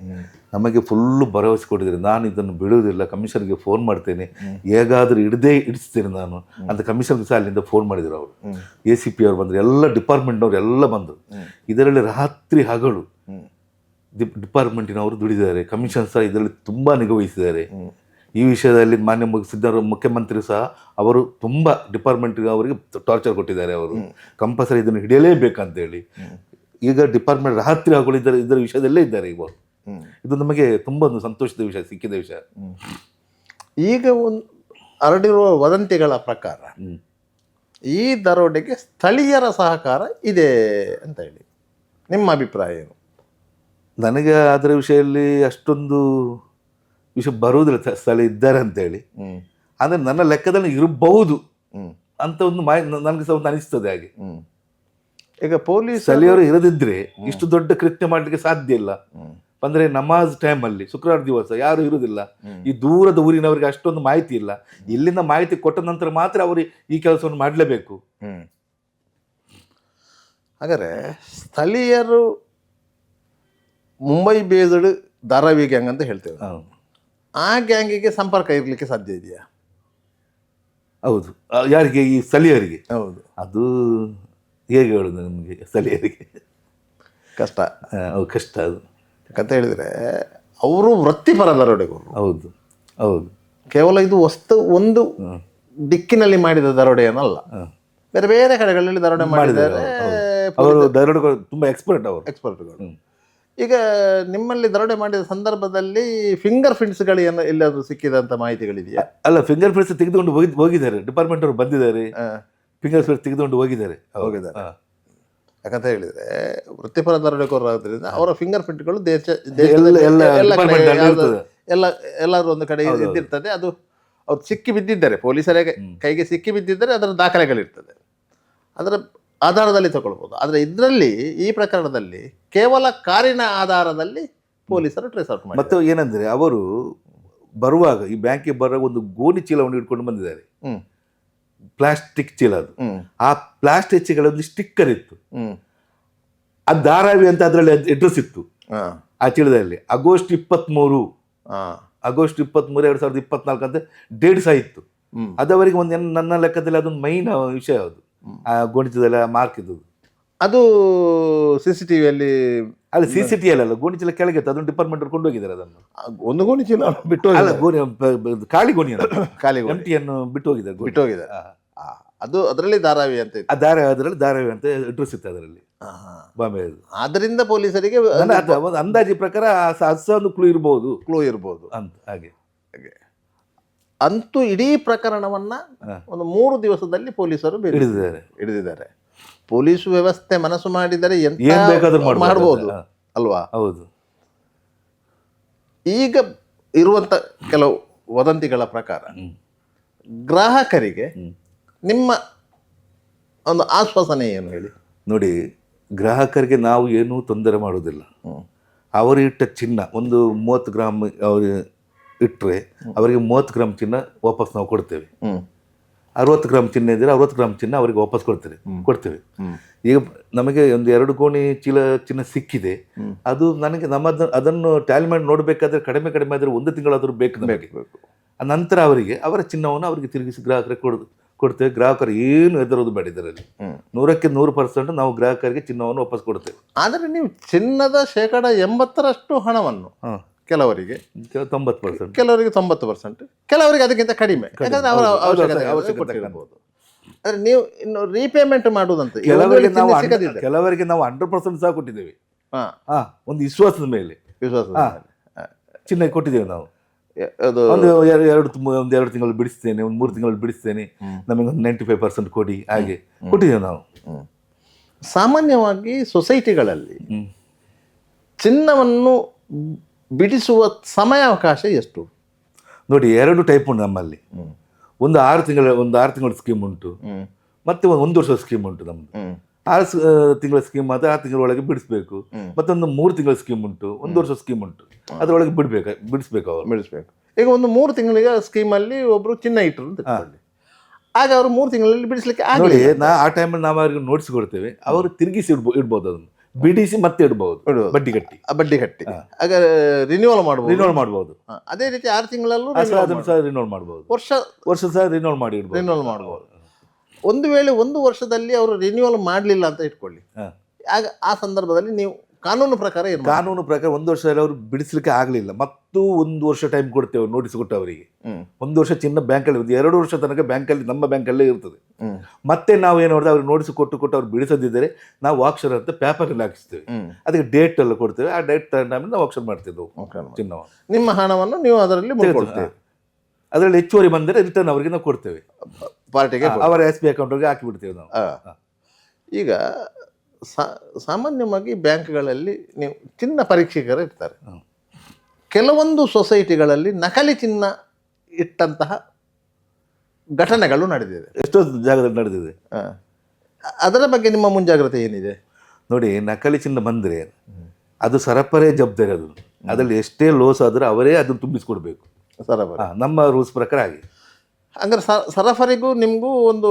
S1: ನಮಗೆ ಫುಲ್ಲು ಭರವಸೆ ಕೊಟ್ಟಿದ್ದಾರೆ, ನಾನು ಇದನ್ನು ಬಿಡುವುದಿಲ್ಲ, ಕಮಿಷನ್ಗೆ ಫೋನ್ ಮಾಡ್ತೇನೆ, ಹೇಗಾದರೂ ಇಡಿಸ್ತೇನೆ ನಾನು ಅಂತ ಕಮಿಷನ್ಗೆ ಸಹ ಅಲ್ಲಿಂದ ಫೋನ್ ಮಾಡಿದರು ಅವರು. ACP ಅವರು ಬಂದರು, ಎಲ್ಲ ಡಿಪಾರ್ಟ್ಮೆಂಟ್ನವರು ಎಲ್ಲ ಬಂದರು. ಇದರಲ್ಲಿ ರಾತ್ರಿ ಹಗಲು ಡಿಪಾರ್ಟ್ಮೆಂಟಿನವರು ದುಡಿದಿದ್ದಾರೆ. ಕಮಿಷನ್ ಸಹ ಇದರಲ್ಲಿ ತುಂಬ ನಿಗಾ. ಈ ವಿಷಯದಲ್ಲಿ ಮಾನ್ಯ ಮುಖ್ಯಮಂತ್ರಿ ಸಹ ಅವರು ತುಂಬ ಡಿಪಾರ್ಟ್ಮೆಂಟ್ ಅವರಿಗೆ ಟಾರ್ಚರ್ ಕೊಟ್ಟಿದ್ದಾರೆ. ಅವರು ಕಂಪಲ್ಸರಿ ಇದನ್ನು ಹಿಡಿಯಲೇಬೇಕಂತೇಳಿ ಈಗ ಡಿಪಾರ್ಟ್ಮೆಂಟ್ ರಾತ್ರಿ ಹಗಲು ಇದರ ವಿಷಯದಲ್ಲೇ ಇದ್ದಾರೆ. ಇವಾಗ ಇದು ನಮಗೆ ತುಂಬ ಒಂದು ಸಂತೋಷದ ವಿಷಯ, ಸಿಕ್ಕಿದ ವಿಷಯ.
S2: ಈಗ ಹರಡಿರುವ ವದಂತಿಗಳ ಪ್ರಕಾರ ಈ ದರೋಡೆಗೆ ಸ್ಥಳೀಯರ ಸಹಕಾರ ಇದೆ ಅಂತ ಹೇಳಿ ನಿಮ್ಮ ಅಭಿಪ್ರಾಯ ಏನು?
S1: ನನಗೆ ಅದರ ವಿಷಯದಲ್ಲಿ ಅಷ್ಟೊಂದು ವಿಷಯ ಬರುವುದಿಲ್ಲ, ಸ್ಥಳ ಇದ್ದಾರೆ ಅಂತೇಳಿ. ಆದರೆ ನನ್ನ ಲೆಕ್ಕದಲ್ಲಿ ಇರಬಹುದು ಅಂತ ಒಂದು ನನಗೆ ಸಹ ಒಂದು ಅನಿಸ್ತದೆ. ಹಾಗೆ
S2: ಈಗ ಪೊಲೀಸ್
S1: ಸ್ಥಳೀಯರು ಇರದಿದ್ರೆ ಇಷ್ಟು ದೊಡ್ಡ ಕೃತ್ಯ ಮಾಡಲಿಕ್ಕೆ ಸಾಧ್ಯ ಇಲ್ಲ. ಅಂದ್ರೆ ನಮಾಜ್ ಟೈಮಲ್ಲಿ ಶುಕ್ರವಾರ ದಿವಸ ಯಾರು ಇರುವುದಿಲ್ಲ. ಈ ದೂರದ ಊರಿನವರಿಗೆ ಅಷ್ಟೊಂದು ಮಾಹಿತಿ ಇಲ್ಲ. ಇಲ್ಲಿಂದ ಮಾಹಿತಿ ಕೊಟ್ಟ ನಂತರ ಮಾತ್ರ ಅವರು ಈ ಕೆಲಸವನ್ನು ಮಾಡಲೇಬೇಕು.
S2: ಹಾಗಾದ್ರೆ ಸ್ಥಳೀಯರು ಮುಂಬೈ ಬೇಸ್ಡ್ ಧಾರಾವಿ ಗ್ಯಾಂಗ್ ಅಂತ ಹೇಳ್ತೇವೆ. ಆ ಗ್ಯಾಂಗಿಗೆ ಸಂಪರ್ಕ ಇರಲಿಕ್ಕೆ ಸಾಧ್ಯ ಇದೆಯಾ?
S1: ಹೌದು. ಯಾರಿಗೆ? ಈ ಸ್ಥಳೀಯರಿಗೆ.
S2: ಹೌದು.
S1: ಅದು ಹೇಗೆ ಹೇಳುದು ನಮಗೆ, ಸ್ಥಳೀಯರಿಗೆ
S2: ಕಷ್ಟ.
S1: ಕಷ್ಟ ಅದು.
S2: ಯಾಕಂತ ಹೇಳಿದ್ರೆ ಅವರು ವೃತ್ತಿಪರ ದರೋಡೆಗಳು.
S1: ಹೌದು ಹೌದು.
S2: ಕೇವಲ ಇದು ಒಂದು ದಿಕ್ಕಿನಲ್ಲಿ ಮಾಡಿದ ದರೋಡೆ ಏನಲ್ಲ, ಬೇರೆ ಬೇರೆ ಕಡೆಗಳಲ್ಲಿ ದರೋಡೆ ಮಾಡಿದ್ದಾರೆ
S1: ಅವರು. ದರೋಡೆಗಳು ತುಂಬಾ ಎಕ್ಸ್ಪರ್ಟ್ಗಳು.
S2: ಈಗ ನಿಮ್ಮಲ್ಲಿ ದರೋಡೆ ಮಾಡಿದ ಸಂದರ್ಭದಲ್ಲಿ ಫಿಂಗರ್ ಪ್ರಿಂಟ್ಸ್ಗಳು ಎಲ್ಲಾದ್ರೂ ಸಿಕ್ಕಿದಂತ ಮಾಹಿತಿಗಳಿದೆಯಾ?
S1: ಅಲ್ಲ, ಫಿಂಗರ್ ಪ್ರಿಂಟ್ಸ್ ತೆಗೆದುಕೊಂಡು ಹೋಗಿದ್ದಾರೆ. ಡಿಪಾರ್ಟ್ಮೆಂಟ್ ಅವರು ಬಂದಿದ್ದಾರೆ, ಫಿಂಗರ್ ಪ್ರಿಂಟ್ಸ್ ತೆಗೆದುಕೊಂಡು ಹೋಗಿದ್ದಾರೆ.
S2: ಯಾಕಂತ ಹೇಳಿದ್ರೆ ವೃತ್ತಿಪರ ದರೋಡೆಕೋರರಾದ್ರಿಂದ ಅವರ ಫಿಂಗರ್ ಪ್ರಿಂಟ್ಗಳು ಎಲ್ಲರೂ ಒಂದು ಕಡೆ ಇದ್ದಿರ್ತದೆ. ಅದು ಅವ್ರು ಸಿಕ್ಕಿ ಬಿದ್ದಿದ್ದಾರೆ, ಪೊಲೀಸರ ಕೈಗೆ ಸಿಕ್ಕಿ ಬಿದ್ದಿದ್ದರೆ ಅದರ ದಾಖಲೆಗಳಿರ್ತದೆ, ಅದರ ಆಧಾರದಲ್ಲಿ ತಗೊಳ್ಬೋದು. ಆದರೆ ಇದರಲ್ಲಿ ಈ ಪ್ರಕರಣದಲ್ಲಿ ಕೇವಲ ಕಾರಿನ ಆಧಾರದಲ್ಲಿ ಪೊಲೀಸರು ಟ್ರೇಸ್ ಔಟ್ ಮಾಡಿ.
S1: ಮತ್ತೆ ಏನಂದ್ರೆ ಅವರು ಬರುವಾಗ ಈ ಬ್ಯಾಂಕಿಗೆ ಬರುವಾಗ ಒಂದು ಗೋಣಿ ಚೀಲವನ್ನು ಹಿಡ್ಕೊಂಡು ಬಂದಿದ್ದಾರೆ. ಪ್ಲಾಸ್ಟಿಕ್ ಚೀಲ. ಅದು ಆ ಪ್ಲಾಸ್ಟಿಕ್ ಚೀಲ ಒಂದು ಸ್ಟಿಕ್ಕರ್ ಇತ್ತು, ಅದು ಧಾರಾವಿ ಅಂತ ಅದರಲ್ಲಿ ಅಡ್ರೆಸ್ ಇತ್ತು ಆ ಚೀಲದಲ್ಲಿ. ಆಗಸ್ಟ್ 23 2024 ಅಂತ ಡೇಟ್ ಸಹ ಇತ್ತು. ಅದವರಿಗೆ ಒಂದು ನನ್ನ ಲೆಕ್ಕದಲ್ಲಿ ಅದೊಂದು ಮೈನ್ ವಿಷಯ. ಅದು ಆ ಗೋಣಿಚೀಲದಲ್ಲಿ ಮಾರ್ಕ್ ಇದ್ದದ್ದು.
S2: ಅದು CCTVಯಲ್ಲಿ
S1: ಅಲ್ಲ, CCTV ಅಲ್ಲ, ಗೋಣಿಚೀಲ ಕೆಳಗೆ ಇತ್ತು. ಅದನ್ನು ಡಿಪಾರ್ಟ್ಮೆಂಟ್ ಕೊಂಡು ಹೋಗಿದ್ದಾರೆ. ಅದನ್ನು
S2: ಒಂದು ಗೋಣಿಚೀಲ ಬಿಟ್ಟು
S1: ಖಾಲಿ ಎಂಟಿಯನ್ನು ಬಿಟ್ಟು ಹೋಗಿದ್ದಾರೆ.
S2: ಅದು ಅದರಲ್ಲಿ ಧಾರಾವಿ ಅಂತ ಇತ್ತು.
S1: ಅದರಲ್ಲಿ ಧಾರಾವಿ ಅಂತ ಅಡ್ರೆಸ್ ಇತ್ತು ಅದರಲ್ಲಿ, ಬಾಂಬೆ.
S2: ಅದರಿಂದ ಪೊಲೀಸರಿಗೆ
S1: ಅಂದಾಜಿ ಪ್ರಕಾರ ಒಂದು ಕ್ಲೂ ಇರ್ಬೋದು ಅಂತ. ಹಾಗೆ
S2: ಅಂತೂ ಇಡೀ ಪ್ರಕರಣವನ್ನ ಒಂದು 3 ದಿವಸದಲ್ಲಿ ಪೊಲೀಸರು ಹಿಡಿದಿದ್ದಾರೆ. ಪೊಲೀಸ್ ವ್ಯವಸ್ಥೆ ಮನಸ್ಸು ಮಾಡಿದರೆ
S1: ಏನ್ ಬೇಕಾದ್ರೂ
S2: ಮಾಡಬಹುದು ಅಲ್ವಾ?
S1: ಹೌದು.
S2: ಈಗ ಇರುವಂತ ಕೆಲವು ವದಂತಿಗಳ ಪ್ರಕಾರ ಗ್ರಾಹಕರಿಗೆ ನಿಮ್ಮ ಒಂದು ಆಶ್ವಾಸನೆ ಏನು ಹೇಳಿ?
S1: ನೋಡಿ, ಗ್ರಾಹಕರಿಗೆ ನಾವು ಏನೂ ತೊಂದರೆ ಮಾಡುವುದಿಲ್ಲ. ಅವರು ಇಟ್ಟ ಚಿನ್ನ ಒಂದು 30 ಗ್ರಾಮ್ ಅವರು ಇಟ್ಟರೆ ಅವರಿಗೆ 30 ಗ್ರಾಮ್ ಚಿನ್ನ ವಾಪಸ್ ನಾವು ಕೊಡ್ತೇವೆ. 60 ಗ್ರಾಮ್ ಚಿನ್ನ ಇದ್ದರೆ 60 ಗ್ರಾಮ್ ಚಿನ್ನ ಅವರಿಗೆ ವಾಪಸ್ ಕೊಡ್ತೇವೆ. ಈಗ ನಮಗೆ ಒಂದು 2 ಗೋಣಿ ಚಿನ್ನ ಸಿಕ್ಕಿದೆ. ಅದು ನನಗೆ ಅದನ್ನು ಟ್ಯಾಲಿ ಮಾಡಿ ನೋಡಬೇಕಾದ್ರೆ ಕಡಿಮೆ ಆದರೂ 1 ತಿಂಗಳಾದರೂ ಬೇಕು ನಮಗೆ. ನಂತರ ಅವರ ಚಿನ್ನವನ್ನು ಅವರಿಗೆ ತಿರುಗಿಸಿ ಗ್ರಾಹಕರಿಗೆ ಕೊಡ್ತೇವೆ. ಗ್ರಾಹಕರು ಏನು ಹೆದರೋದು ಬೇಡ. ಇದರಲ್ಲಿ 100ಕ್ಕೆ 100% ನಾವು ಗ್ರಾಹಕರಿಗೆ ಚಿನ್ನವನ್ನು ವಾಪಸ್ ಕೊಡ್ತೇವೆ.
S2: ಆದರೆ ನೀವು ಚಿನ್ನದ 80% ಹಣವನ್ನು ಕೆಲವರಿಗೆ
S1: 90%,
S2: ಕೆಲವರಿಗೆ 90%, ಕೆಲವರಿಗೆ ಅದಕ್ಕಿಂತ ಕಡಿಮೆ, ಯಾಕಂದ್ರೆ ಅವರ ಅವಶ್ಯಕತೆ. ಅಂದ್ರೆ ನೀವು ಇನ್ನು ರೀಪೇಮೆಂಟ್ ಮಾಡುದಂತ
S1: ಕೆಲವರಿಗೆ ನಾವು ಕೆಲವರಿಗೆ ನಾವು 100% ಸಹ ಕೊಟ್ಟಿದ್ದೇವೆ.
S2: ಹಾ
S1: ಹಾ, ಒಂದು ವಿಶ್ವಾಸದ ಮೇಲೆ
S2: ವಿಶ್ವಾಸ
S1: ಚಿನ್ನ ಕೊಟ್ಟಿದ್ದೇವೆ ನಾವು.
S2: ಅದು
S1: ಒಂದು ಒಂದು 2 ತಿಂಗಳು ಬಿಡಿಸ್ತೇನೆ, ಒಂದು 3 ತಿಂಗಳು ಬಿಡಿಸ್ತೇನೆ, ನಮಗೆ ಒಂದು 95% ಕೊಡಿ, ಹಾಗೆ ಕೊಟ್ಟಿದ್ದೇವೆ ನಾವು.
S2: ಸಾಮಾನ್ಯವಾಗಿ ಸೊಸೈಟಿಗಳಲ್ಲಿ ಚಿನ್ನವನ್ನು ಬಿಡಿಸುವ ಸಮಯಾವಕಾಶ ಎಷ್ಟು?
S1: ನೋಡಿ, 2 ಟೈಪ್ ಉಂಟು ನಮ್ಮಲ್ಲಿ. ಒಂದು 6 ತಿಂಗಳ ಸ್ಕೀಮ್ ಉಂಟು, ಮತ್ತೆ ಒಂದು ವರ್ಷದ ಸ್ಕೀಮ್ ಉಂಟು. ನಮ್ದು 6 ತಿಂಗಳ ಸ್ಕೀಮ್ ಆದ್ರೆ 6 ತಿಂಗಳ ಒಳಗೆ ಬಿಡಿಸ್ಬೇಕು. ಮತ್ತೊಂದು 3 ತಿಂಗಳ ಸ್ಕೀಮ್ ಉಂಟು, 1 ವರ್ಷದ ಸ್ಕೀಮ್ ಉಂಟು, ಅದರೊಳಗೆ ಬಿಡಿಸ್ಬೇಕು ಅವರು.
S2: ಬಿಡಿಸ್ಬೇಕು. ಈಗ ಒಂದು 3 ತಿಂಗಳಿಗೆ ಸ್ಕೀಮಲ್ಲಿ ಒಬ್ರು ಚಿನ್ನ ಇಟ್ಟರು ಅಂತ ಇಟ್ಕೊಳ್ಳಿ. ಆಗ ಅವರು 3 ತಿಂಗಳಲ್ಲಿ ಬಿಡಿಸ್ಲಿಕ್ಕೆ
S1: ನೋಡಿ, ಆ ಟೈಮಲ್ಲಿ ನಾವು ಅವ್ರಿಗೆ ನೋಟಿಸ್ ಕೊಡ್ತೇವೆ, ಅವರು ತಿರುಗಿಸಿ ಇಡ್ಬೋದು, ಅದನ್ನು ಬಿಡಿಸಿ ಮತ್ತೆ ಇಡ್ಬೋದು, ಬಡ್ಡಿ ಕಟ್ಟಿ. ಆಗ ರಿನ್ಯೂವಲ್ ಮಾಡ್ಬೋದು. ಅದೇ ರೀತಿ 6 ತಿಂಗಳಲ್ಲೂ ರಿನ್ಯೂವಲ್ ಮಾಡ್ಬೋದು, ವರ್ಷ ಸಹ ರಿನ್ಯೂವಲ್ ಮಾಡ್ಬೋದು.
S2: ಒಂದು ವೇಳೆ 1 ವರ್ಷದಲ್ಲಿ ಅವರು ರಿನ್ಯೂವಲ್ ಮಾಡಲಿಲ್ಲ ಅಂತ ಇಟ್ಕೊಳ್ಳಿ, ಆಗ ಆ ಸಂದರ್ಭದಲ್ಲಿ ನೀವು ಕಾನೂನು ಪ್ರಕಾರ
S1: 1 ವರ್ಷದಲ್ಲಿ ಅವರು ಬಿಡಿಸ್ಲಿಕ್ಕೆ ಆಗಲಿಲ್ಲ, ಮತ್ತು 1 ವರ್ಷ ಟೈಮ್ ಕೊಡ್ತೇವೆ, ನೋಟಿಸ್ ಕೊಟ್ಟು ಅವರಿಗೆ. 1 ವರ್ಷ ಚಿನ್ನ ಬ್ಯಾಂಕಲ್ಲಿ, 2 ವರ್ಷ ತನಕ ಬ್ಯಾಂಕಲ್ಲಿ, ನಮ್ಮ ಬ್ಯಾಂಕಲ್ಲೇ ಇರ್ತದೆ. ಮತ್ತೆ ನಾವು ಏನು ಮಾಡಿದ್ರೆ ಅವ್ರಿಗೆ ನೋಟಿಸ್ ಕೊಟ್ಟು ಅವ್ರು ಬಿಡಿಸದಿದ್ದರೆ ನಾವು ಆಕ್ಷನ್ ಅಂತ ಪೇಪರಲ್ಲಿ ಹಾಕಿಸ್ತೇವೆ, ಅದಕ್ಕೆ ಡೇಟ್ ಎಲ್ಲ ಕೊಡ್ತೇವೆ. ಆ ಡೇಟ್ ಟೈಮಲ್ಲಿ ನಾವು ಆಕ್ಷನ್ ಮಾಡ್ತಿದ್ದೆವು ಚಿನ್ನವನ್ನು.
S2: ನಿಮ್ಮ ಹಣವನ್ನು ನೀವು ಅದರಲ್ಲಿ ಮುಟ್ಕೊಳ್ತೇವೆ.
S1: ಅದರಲ್ಲಿ ಹೆಚ್ಚುವರಿ ಬಂದರೆ ರಿಟರ್ನ್ ಅವರಿಗೆ ನಾವು ಕೊಡ್ತೇವೆ,
S2: ಪಾರ್ಟಿಗೆ,
S1: ಅವರ SBI ಅಕೌಂಟ್ಗೆ ಹಾಕಿಬಿಡ್ತೇವೆ ನಾವು.
S2: ಈಗ ಸಾಮಾನ್ಯವಾಗಿ ಬ್ಯಾಂಕ್ಗಳಲ್ಲಿ ನೀವು ಚಿನ್ನ ಪರೀಕ್ಷಕರು ಇರ್ತಾರೆ. ಕೆಲವೊಂದು ಸೊಸೈಟಿಗಳಲ್ಲಿ ನಕಲಿ ಚಿನ್ನ ಇಟ್ಟಂತಹ ಘಟನೆಗಳು ನಡೆದಿದೆ,
S1: ಎಷ್ಟೋ ಜಾಗದಲ್ಲಿ ನಡೆದಿದೆ.
S2: ಅದರ ಬಗ್ಗೆ ನಿಮ್ಮ ಮುಂಜಾಗ್ರತೆ ಏನಿದೆ?
S1: ನೋಡಿ, ನಕಲಿ ಚಿನ್ನ ಬಂದರೆ ಅದು ಸರಪರೇ ಜವಾಬ್ದಾರಿ. ಅದರಲ್ಲಿ ಎಷ್ಟೇ ಲೋಸ್ ಆದರೂ ಅವರೇ ಅದನ್ನು ತುಂಬಿಸ್ಕೊಡ್ಬೇಕು, ನಮ್ಮ ರೂಲ್ಸ್ ಪ್ರಕಾರ. ಹಾಗೆ
S2: ಹಂಗಾರೆ ಸರಫರಿಗೂ ನಿಮಗೂ ಒಂದು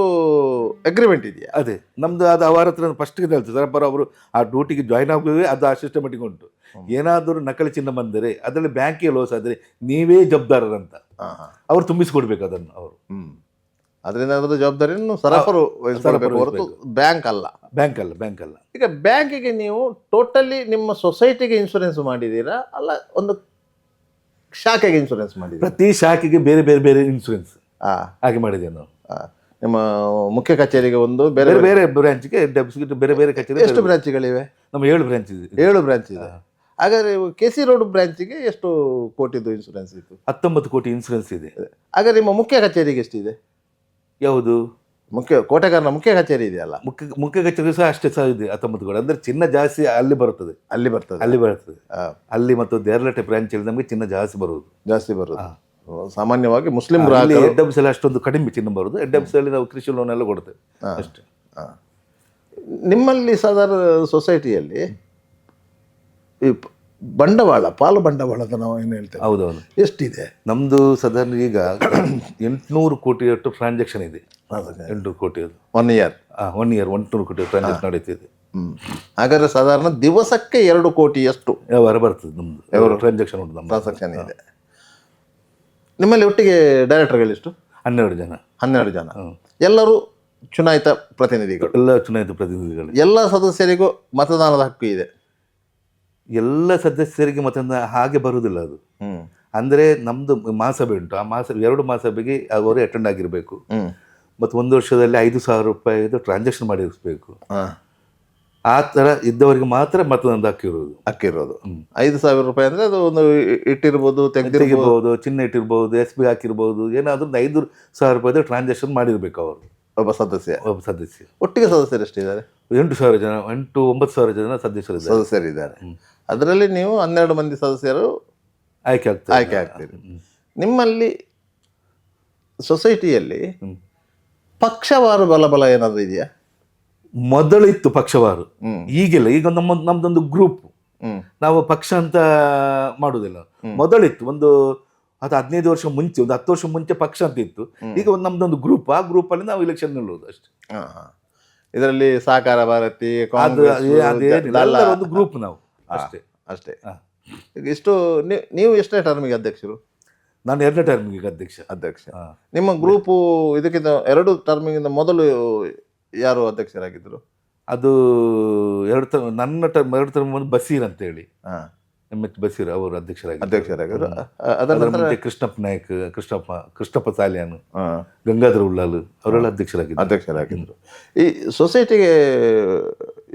S2: ಅಗ್ರಿಮೆಂಟ್ ಇದೆಯಾ?
S1: ಅದೇ ನಮ್ದು, ಅದು ಅವರ ಹತ್ರ ಫಸ್ಟ್ಗೆ ಹೇಳ್ತದೆ, ಸರಫರ ಅವರು ಆ ಡ್ಯೂಟಿಗೆ ಜಾಯ್ನ್ ಆಗುವೇ ಅದು ಆ ಸಿಸ್ಟಮೆಟಿಕ್ ಉಂಟು. ಏನಾದರೂ ನಕಲಿ ಚಿನ್ನ ಬಂದರೆ ಅದರಲ್ಲಿ ಬ್ಯಾಂಕಿಗೆ ಲೋಸ್ ಆದರೆ ನೀವೇ ಜವಾಬ್ದಾರರಂತ ಅವ್ರು ತುಂಬಿಸ್ಕೊಡ್ಬೇಕು ಅದನ್ನು ಅವರು.
S2: ಅದರಿಂದ ಅದರ ಜವಾಬ್ದಾರಿಯನ್ನು ಸರಫರು ಹೊರತು ಬ್ಯಾಂಕ್ ಅಲ್ಲ. ಈಗ ಬ್ಯಾಂಕಿಗೆ ನೀವು ಟೋಟಲಿ ನಿಮ್ಮ ಸೊಸೈಟಿಗೆ ಇನ್ಶೂರೆನ್ಸ್ ಮಾಡಿದ್ದೀರಾ, ಅಲ್ಲ ಒಂದು ಶಾಖೆಗೆ ಇನ್ಶೂರೆನ್ಸ್ ಮಾಡಿದ್ದೀರಾ?
S1: ಪ್ರತಿ ಶಾಖೆಗೆ ಬೇರೆ ಬೇರೆ ಇನ್ಶೂರೆನ್ಸ್ ಹಾಗೆ ಮಾಡಿದ್ದೇವೆ ನಾವು.
S2: ನಿಮ್ಮ ಮುಖ್ಯ ಕಚೇರಿಗೆ ಒಂದು, ಬೇರೆ
S1: ಬ್ರಾಂಚ್ಗೆ ಬೇರೆ ಕಚೇರಿ.
S2: ಎಷ್ಟು ಬ್ರಾಂಚ್ಗಳಿವೆ?
S1: ನಮ್ಮ 7 ಬ್ರಾಂಚ್ ಇದೆ.
S2: 7 ಬ್ರಾಂಚ್ ಇದೆ. ಹಾಗಾದ್ರೆ KC ರೋಡ್ ಬ್ರಾಂಚಿಗೆ ಎಷ್ಟು ಕೋಟಿದು ಇನ್ಶೂರೆನ್ಸ್ ಇತ್ತು?
S1: 19 ಕೋಟಿ ಇನ್ಶೂರೆನ್ಸ್ ಇದೆ.
S2: ಹಾಗಾದ್ರೆ ನಿಮ್ಮ ಮುಖ್ಯ ಕಚೇರಿಗೆ ಎಷ್ಟಿದೆ?
S1: ಯಾವುದು?
S2: ಕೋಟೆಗಾರನ ಮುಖ್ಯ ಕಚೇರಿ ಇದೆಯಲ್ಲ,
S1: ಮುಖ್ಯ ಕಚೇರಿ ಸಹ ಅಷ್ಟೇ ಸಹ ಇದೆ, 19 ಕೋಟಿ. ಅಂದ್ರೆ ಚಿನ್ನ ಜಾಸ್ತಿ ಅಲ್ಲಿ ಬರ್ತದೆ. ಅಲ್ಲಿ ಮತ್ತು ದೇರ್ಲಟೆ ಬ್ರಾಂಚ್ ಅಲ್ಲಿ ನಮಗೆ ಚಿನ್ನ ಜಾಸ್ತಿ ಬರುವುದು.
S2: ಸಾಮಾನ್ಯವಾಗಿ ಮುಸ್ಲಿಂ
S1: HFC ಅಷ್ಟೊಂದು ಕಡಿಮೆ ಚಿನ್ನ ಬರುವುದು. HFC ಅಲ್ಲಿ ನಾವು ಕೃಷಿ ಲೋನ್ ಎಲ್ಲ ಕೊಡ್ತೇವೆ ಅಷ್ಟೇ.
S2: ನಿಮ್ಮಲ್ಲಿ ಸಾಧಾರಣ ಸೊಸೈಟಿಯಲ್ಲಿ ಈ ಪಾಲು ಬಂಡವಾಳ ಅಂತ ನಾವು ಏನು ಹೇಳ್ತೇವೆ,
S1: ಹೌದೌದು,
S2: ಎಷ್ಟಿದೆ?
S1: ನಮ್ದು ಸಾಧಾರಣ ಈಗ 800 ಕೋಟಿ ಅಷ್ಟು ಟ್ರಾನ್ಸಾಕ್ಷನ್ ಇದೆ. 800 ಕೋಟಿ
S2: 1 ಇಯರ್
S1: 800 ಕೋಟಿ ಟ್ರಾನ್ಸಾಕ್ಷನ್ ನಡೀತಿದೆ.
S2: ಹಾಗಾದ್ರೆ ಸಾಧಾರಣ ದಿವಸಕ್ಕೆ 2 ಕೋಟಿಯಷ್ಟು
S1: ವ್ಯವಹಾರ ಬರ್ತದೆ. ನಮ್ದು ಟ್ರಾನ್ಸಾಕ್ಷನ್ ಉಂಟು, ನಮ್ಮ
S2: ಟ್ರಾನ್ಸಾಕ್ಷನ್ ಇದೆ. ನಿಮ್ಮಲ್ಲಿ ಒಟ್ಟಿಗೆ ಡೈರೆಕ್ಟರ್ಗಳಿಷ್ಟು?
S1: 12 ಜನ.
S2: ಎಲ್ಲರೂ ಚುನಾಯಿತ ಪ್ರತಿನಿಧಿಗಳು?
S1: ಎಲ್ಲ ಚುನಾಯಿತ ಪ್ರತಿನಿಧಿಗಳು.
S2: ಎಲ್ಲ ಸದಸ್ಯರಿಗೂ ಮತದಾನದ ಹಕ್ಕು ಇದೆ?
S1: ಎಲ್ಲ ಸದಸ್ಯರಿಗೆ ಮತದಾನ ಹಾಗೆ ಬರುವುದಿಲ್ಲ ಅದು. ಅಂದರೆ ನಮ್ಮದು ಮಹಾಸಭೆ ಉಂಟು, ಆ ಮಹಾಸಭೆ 2 ಮಹಾಸಭೆಗೆ ಅವರು ಅಟೆಂಡ್ ಆಗಿರಬೇಕು. ಮತ್ತು 1 ವರ್ಷದಲ್ಲಿ 5,000 ರೂಪಾಯಿದು ಟ್ರಾನ್ಸಾಕ್ಷನ್ ಮಾಡಿರಿಸಬೇಕು. ಆ ಥರ ಇದ್ದವರಿಗೆ ಮಾತ್ರ ಮತದಾನದ ಹಕ್ಕಿರೋದು.
S2: 5,000 ರೂಪಾಯಿ ಅಂದರೆ ಅದು ಒಂದು ಇಟ್ಟಿರ್ಬೋದು,
S1: ತೆಗೆದಿರ್ಬೋದು, ಚಿನ್ನ ಇಟ್ಟಿರ್ಬೋದು, SB ಹಾಕಿರ್ಬೋದು, ಏನಾದರೂ 5,000 ರೂಪಾಯಿದು ಟ್ರಾನ್ಸಾಕ್ಷನ್ ಮಾಡಿರ್ಬೇಕು ಅವರು, ಒಬ್ಬ ಸದಸ್ಯ.
S2: ಒಟ್ಟಿಗೆ ಸದಸ್ಯರು ಎಷ್ಟಿದ್ದಾರೆ?
S1: 8,000 ಜನ, 9,000 ಜನ
S2: ಸದಸ್ಯರಿದ್ದಾರೆ. ಅದರಲ್ಲಿ ನೀವು 12 ಮಂದಿ ಸದಸ್ಯರು ಆಯ್ಕೆ ಆಗ್ತೀರಿ. ನಿಮ್ಮಲ್ಲಿ ಸೊಸೈಟಿಯಲ್ಲಿ ಪಕ್ಷವಾರು ಬಲ ಏನಾದರೂ ಇದೆಯಾ?
S1: ಮೊದಲು ಇತ್ತು ಪಕ್ಷವಾರು, ಈಗಿಲ್ಲ. ಈಗ ನಮ್ದೊಂದು ಗ್ರೂಪ್, ನಾವು ಪಕ್ಷ ಅಂತ ಮಾಡುವುದಿಲ್ಲ. ಮೊದಲಿತ್ತು, ಒಂದು 15 ವರ್ಷ ಮುಂಚೆ, ಒಂದು 10 ವರ್ಷ ಮುಂಚೆ ಪಕ್ಷ ಅಂತ ಇತ್ತು. ಈಗ ನಮ್ದೊಂದು ಗ್ರೂಪ್, ಆ ಗ್ರೂಪ್ ಅಲ್ಲಿ ನಾವು ಎಲೆಕ್ಷನ್ ನಿಲ್ಲುವುದು ಅಷ್ಟೇ.
S2: ಇದರಲ್ಲಿ ಸಹಕಾರ ಭಾರತಿ,
S1: ಒಂದು ಗ್ರೂಪ್ ನಾವು
S2: ಅಷ್ಟೇ. ಇಷ್ಟು ನೀವು ಎಷ್ಟನೇ ಟರ್ಮಿಗೆ ಅಧ್ಯಕ್ಷರು?
S1: ನಾನು 2ನೇ ಟರ್ಮಿಗೆ ಅಧ್ಯಕ್ಷ.
S2: ನಿಮ್ಮ ಗ್ರೂಪು ಇದಕ್ಕಿಂತ 2 ಟರ್ಮಿಗಿಂತ ಮೊದಲು ಯಾರು ಅಧ್ಯಕ್ಷರಾಗಿದ್ದರು?
S1: ಅದು 2 ಟರ್ಮ್, ನನ್ನ ಟರ್ಮ್ 2 ಟರ್ಮ್ ಬಸೀರ್ ಅಂತ ಹೇಳಿ, MH ಬಸೀರ್ ಅವರು ಅಧ್ಯಕ್ಷರಾಗಿದ್ದರು.
S2: ಅಧ್ಯಕ್ಷರಾಗಿದ್ರು. ಅದರ
S1: ಅದರ
S2: ನಂತರ
S1: ಮುಂಚೆ ಕೃಷ್ಣಪ್ಪ ನಾಯಕ್, ಕೃಷ್ಣಪ್ಪ ಸಾಲಿಯಾನ್, ಗಂಗಾಧರ ಉಳ್ಳಾಲ್ ಅವರೆಲ್ಲ ಅಧ್ಯಕ್ಷರಾಗಿದ್ದರು.
S2: ಅಧ್ಯಕ್ಷರಾಗಿದ್ರು. ಈ ಸೊಸೈಟಿಗೆ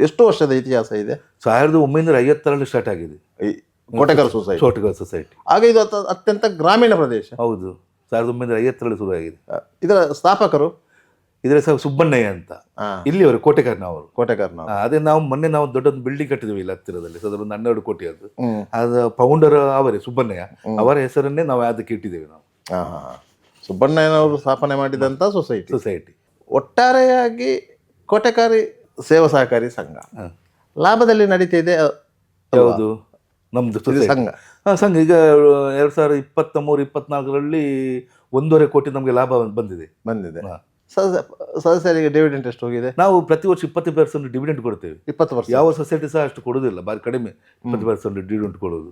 S2: ಎಷ್ಟು ವರ್ಷದ ಇತಿಹಾಸ ಇದೆ?
S1: 1950ರಲ್ಲಿ ಸ್ಟಾರ್ಟ್ ಆಗಿದೆ
S2: ಈ ಕೋಟೆಗಾರ ಸೊಸೈಟಿ.
S1: ಚೋಟಗಾರ್ ಸೊಸೈಟಿ.
S2: ಆಗ ಇದು ಅತ್ಯಂತ ಗ್ರಾಮೀಣ ಪ್ರದೇಶ.
S1: ಹೌದು, 1950ರಲ್ಲಿ ಶುರು ಆಗಿದೆ.
S2: ಇದರ ಸ್ಥಾಪಕರು
S1: ಇದರ ಸಹ ಸುಬ್ಬಣ್ಣಯ್ಯ ಅಂತ, ಇಲ್ಲಿಯವರು ಕೋಟೆಗಾರನವರು.
S2: ಕೋಟೆಗಾರನ.
S1: ಅದೇ ಮೊನ್ನೆ ನಾವು ದೊಡ್ಡೊಂದು ಬಿಲ್ಡಿಂಗ್ ಕಟ್ಟಿದ್ವಿ ಇಲ್ಲಿ ಹತ್ತಿರದಲ್ಲಿ, ಅದರ ಒಂದು 12 ಕೋಟಿ ಅದು. ಅದು ಫೌಂಡರ್ ಅವರೇ ಸುಬ್ಬಣ್ಣಯ್ಯ, ಅವರ ಹೆಸರನ್ನೇ ನಾವು ಅದಕ್ಕೆ ಇಟ್ಟಿದ್ದೇವೆ ನಾವು.
S2: ಸುಬ್ಬಣ್ಣಯ್ಯನವರು ಸ್ಥಾಪನೆ ಮಾಡಿದಂಥ ಸೊಸೈಟಿ. ಒಟ್ಟಾರೆಯಾಗಿ ಕೋಟೆಕಾರಿ ಸೇವಾ ಸಹಕಾರಿ ಸಂಘ ಲಾಭದಲ್ಲಿ ನಡೀತಿದೆ.
S1: ಯಾವುದು ನಮ್ದು
S2: ಸಂಘ?
S1: ಸಂಘ ಈಗ 2023-24ರಲ್ಲಿ 1.5 ಕೋಟಿ ನಮಗೆ ಲಾಭ ಬಂದಿದೆ.
S2: ಸದಸ್ಯರಿಗೆ ಡಿವಿಡೆಂಟ್ ಎಷ್ಟು ಹೋಗಿದೆ?
S1: ನಾವು ಪ್ರತಿ ವರ್ಷ 20% ಡಿವಿಡೆಂಟ್ ಕೊಡ್ತೇವೆ.
S2: 20%?
S1: ಯಾವ ಸೊಸೈಟಿ ಸಹ ಅಷ್ಟು ಕೊಡೋದಿಲ್ಲ, ಬಾರಿ ಕಡಿಮೆ 20% ಡಿವಿಡೆಂಟ್ ಕೊಡೋದು.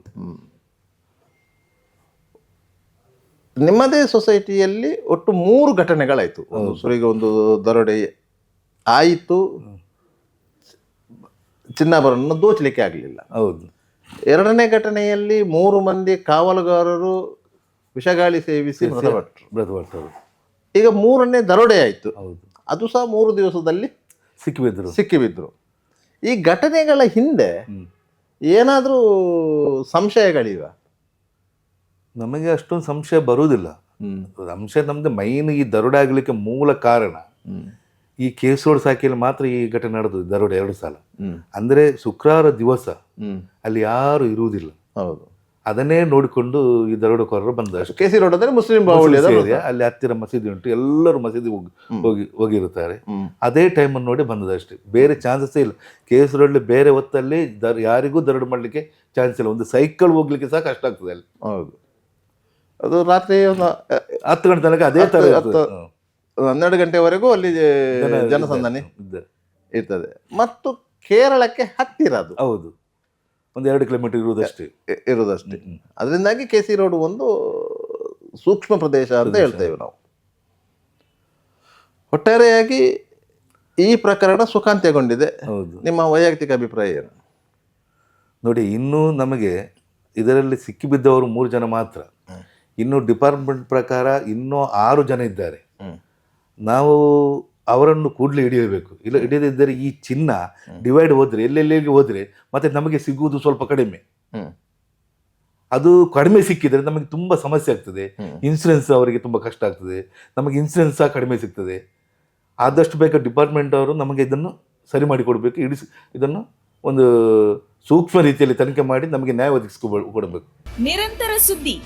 S2: ನಿಮ್ಮದೇ ಸೊಸೈಟಿಯಲ್ಲಿ ಒಟ್ಟು 3 ಘಟನೆಗಳಾಯಿತು. ಒಂದು ಸುರಿಗೆ ಒಂದು ದರೋಡೆ ಆಯಿತು, ಚಿನ್ನಾಭರಣ ದೋಚಲಿಕ್ಕೆ ಆಗಲಿಲ್ಲ.
S1: ಹೌದು.
S2: 2ನೇ ಘಟನೆಯಲ್ಲಿ 3 ಮಂದಿ ಕಾವಲುಗಾರರು ವಿಷಗಾಳಿ ಸೇವಿಸಿ ಮೃತಪಟ್ಟರು. ಈಗ 3ನೇ ದರೋಡೆ ಆಯಿತು.
S1: ಹೌದು,
S2: ಅದು ಸಹ 3 ದಿವಸದಲ್ಲಿ ಸಿಕ್ಕಿಬಿದ್ರು. ಈ ಘಟನೆಗಳ ಹಿಂದೆ ಏನಾದರೂ ಸಂಶಯಗಳಿವ?
S1: ನಮಗೆ ಅಷ್ಟೊಂದು ಸಂಶಯ ಬರುವುದಿಲ್ಲ. ಸಂಶಯ ನಮ್ದು ಮೈನ್ ಈ ದರೋಡೆ ಆಗಲಿಕ್ಕೆ ಮೂಲ ಕಾರಣ ಈ ಕೇಸ್ ರೋಡ್ ಸಾಕಿಯಲ್ಲಿ ಮಾತ್ರ ಈ ಘಟನೆ ನಡೆದು ದರೋಡೆ 2 ಸಲ. ಅಂದ್ರೆ ಶುಕ್ರವಾರ ದಿವಸ ಅಲ್ಲಿ ಯಾರು ಇರುವುದಿಲ್ಲ.
S2: ಹೌದು,
S1: ಅದನ್ನೇ ನೋಡಿಕೊಂಡು ಈ ದರೋಡೆಕೋರರು ಬಂದಷ್ಟು.
S2: ಕೆಸಿ ರೋಡ್ ಅಂದ್ರೆ ಮುಸ್ಲಿಂ ಬಾಹುಳ್ಯ,
S1: ಅಲ್ಲಿ ಹತ್ತಿರ ಮಸೀದಿ ಉಂಟು, ಎಲ್ಲರೂ ಮಸೀದಿ ಹೋಗಿರುತ್ತಾರೆ. ಅದೇ ಟೈಮನ್ನು ನೋಡಿ ಬಂದದಷ್ಟೇ, ಬೇರೆ ಚಾನ್ಸಸ್ಸೇ ಇಲ್ಲ. ಕೇಸ್ ರೋಡ್ಲಿ ಬೇರೆ ಹೊತ್ತಲ್ಲಿ ಯಾರಿಗೂ ದರೋಡೆ ಮಾಡಲಿಕ್ಕೆ ಚಾನ್ಸ್ ಇಲ್ಲ. ಒಂದು ಸೈಕಲ್ ಹೋಗ್ಲಿಕ್ಕೆ ಸಹ ಕಷ್ಟ ಆಗ್ತದೆ ಅಲ್ಲಿ.
S2: ಹೌದು, ಅದು ರಾತ್ರಿ
S1: 10 ಗಂಟೆ ತನಕ ಅದೇ ತರ
S2: 12 ಗಂಟೆವರೆಗೂ ಅಲ್ಲಿ ಜನಸಂದಣಿ ಇರ್ತದೆ. ಮತ್ತು ಕೇರಳಕ್ಕೆ ಹತ್ತಿರ ಅದು.
S1: ಹೌದು, ಒಂದು 2 ಕಿಲೋಮೀಟರ್ ಇರುವುದಷ್ಟೇ. ಅದರಿಂದಾಗಿ ಕೆಸಿ ರೋಡ್ ಒಂದು ಸೂಕ್ಷ್ಮ ಪ್ರದೇಶ ಅಂತ ಹೇಳ್ತೇವೆ ನಾವು. ಒಟ್ಟಾರೆಯಾಗಿ ಈ ಪ್ರಕರಣ ಸುಖಾಂತ್ಯಗೊಂಡಿದೆ. ಹೌದು.
S2: ನಿಮ್ಮ ವೈಯಕ್ತಿಕ ಅಭಿಪ್ರಾಯ ಏನು?
S1: ನೋಡಿ, ಇನ್ನೂ ನಮಗೆ ಇದರಲ್ಲಿ ಸಿಕ್ಕಿಬಿದ್ದವರು 3 ಜನ ಮಾತ್ರ. ಇನ್ನು ಡಿಪಾರ್ಟ್ಮೆಂಟ್ ಪ್ರಕಾರ ಇನ್ನೂ 6 ಜನ ಇದ್ದಾರೆ. ನಾವು ಅವರನ್ನು ಕೂಡಲೇ ಹಿಡಿಯಬೇಕು. ಇಲ್ಲ ಹಿಡಿಯದಿದ್ದರೆ ಈ ಚಿನ್ನ ಡಿವೈಡ್ ಹೋದರೆ ಎಲ್ಲೆಲ್ಲಿಗೆ ಹೋದರೆ ಮತ್ತೆ ನಮಗೆ ಸಿಗುವುದು ಸ್ವಲ್ಪ ಕಡಿಮೆ. ಅದು ಕಡಿಮೆ ಸಿಕ್ಕಿದರೆ ನಮಗೆ ತುಂಬ ಸಮಸ್ಯೆ ಆಗ್ತದೆ. ಇನ್ಸೂರೆನ್ಸ್ ಅವರಿಗೆ ತುಂಬ ಕಷ್ಟ ಆಗ್ತದೆ, ನಮಗೆ ಇನ್ಸೂರೆನ್ಸ್ ಸಹ ಕಡಿಮೆ ಸಿಗ್ತದೆ. ಆದಷ್ಟು ಬೇಗ ಡಿಪಾರ್ಟ್ಮೆಂಟ್ ಅವರು ನಮಗೆ ಇದನ್ನು ಸರಿ ಮಾಡಿಕೊಡ್ಬೇಕು. ಇದನ್ನು ಒಂದು ಸೂಕ್ಷ್ಮ ರೀತಿಯಲ್ಲಿ ತನಿಖೆ ಮಾಡಿ ನಮಗೆ ನ್ಯಾಯ ಒದಗಿಸಿಕೊಡಬೇಕು.
S4: ನಿರಂತರ ಸುದ್ದಿ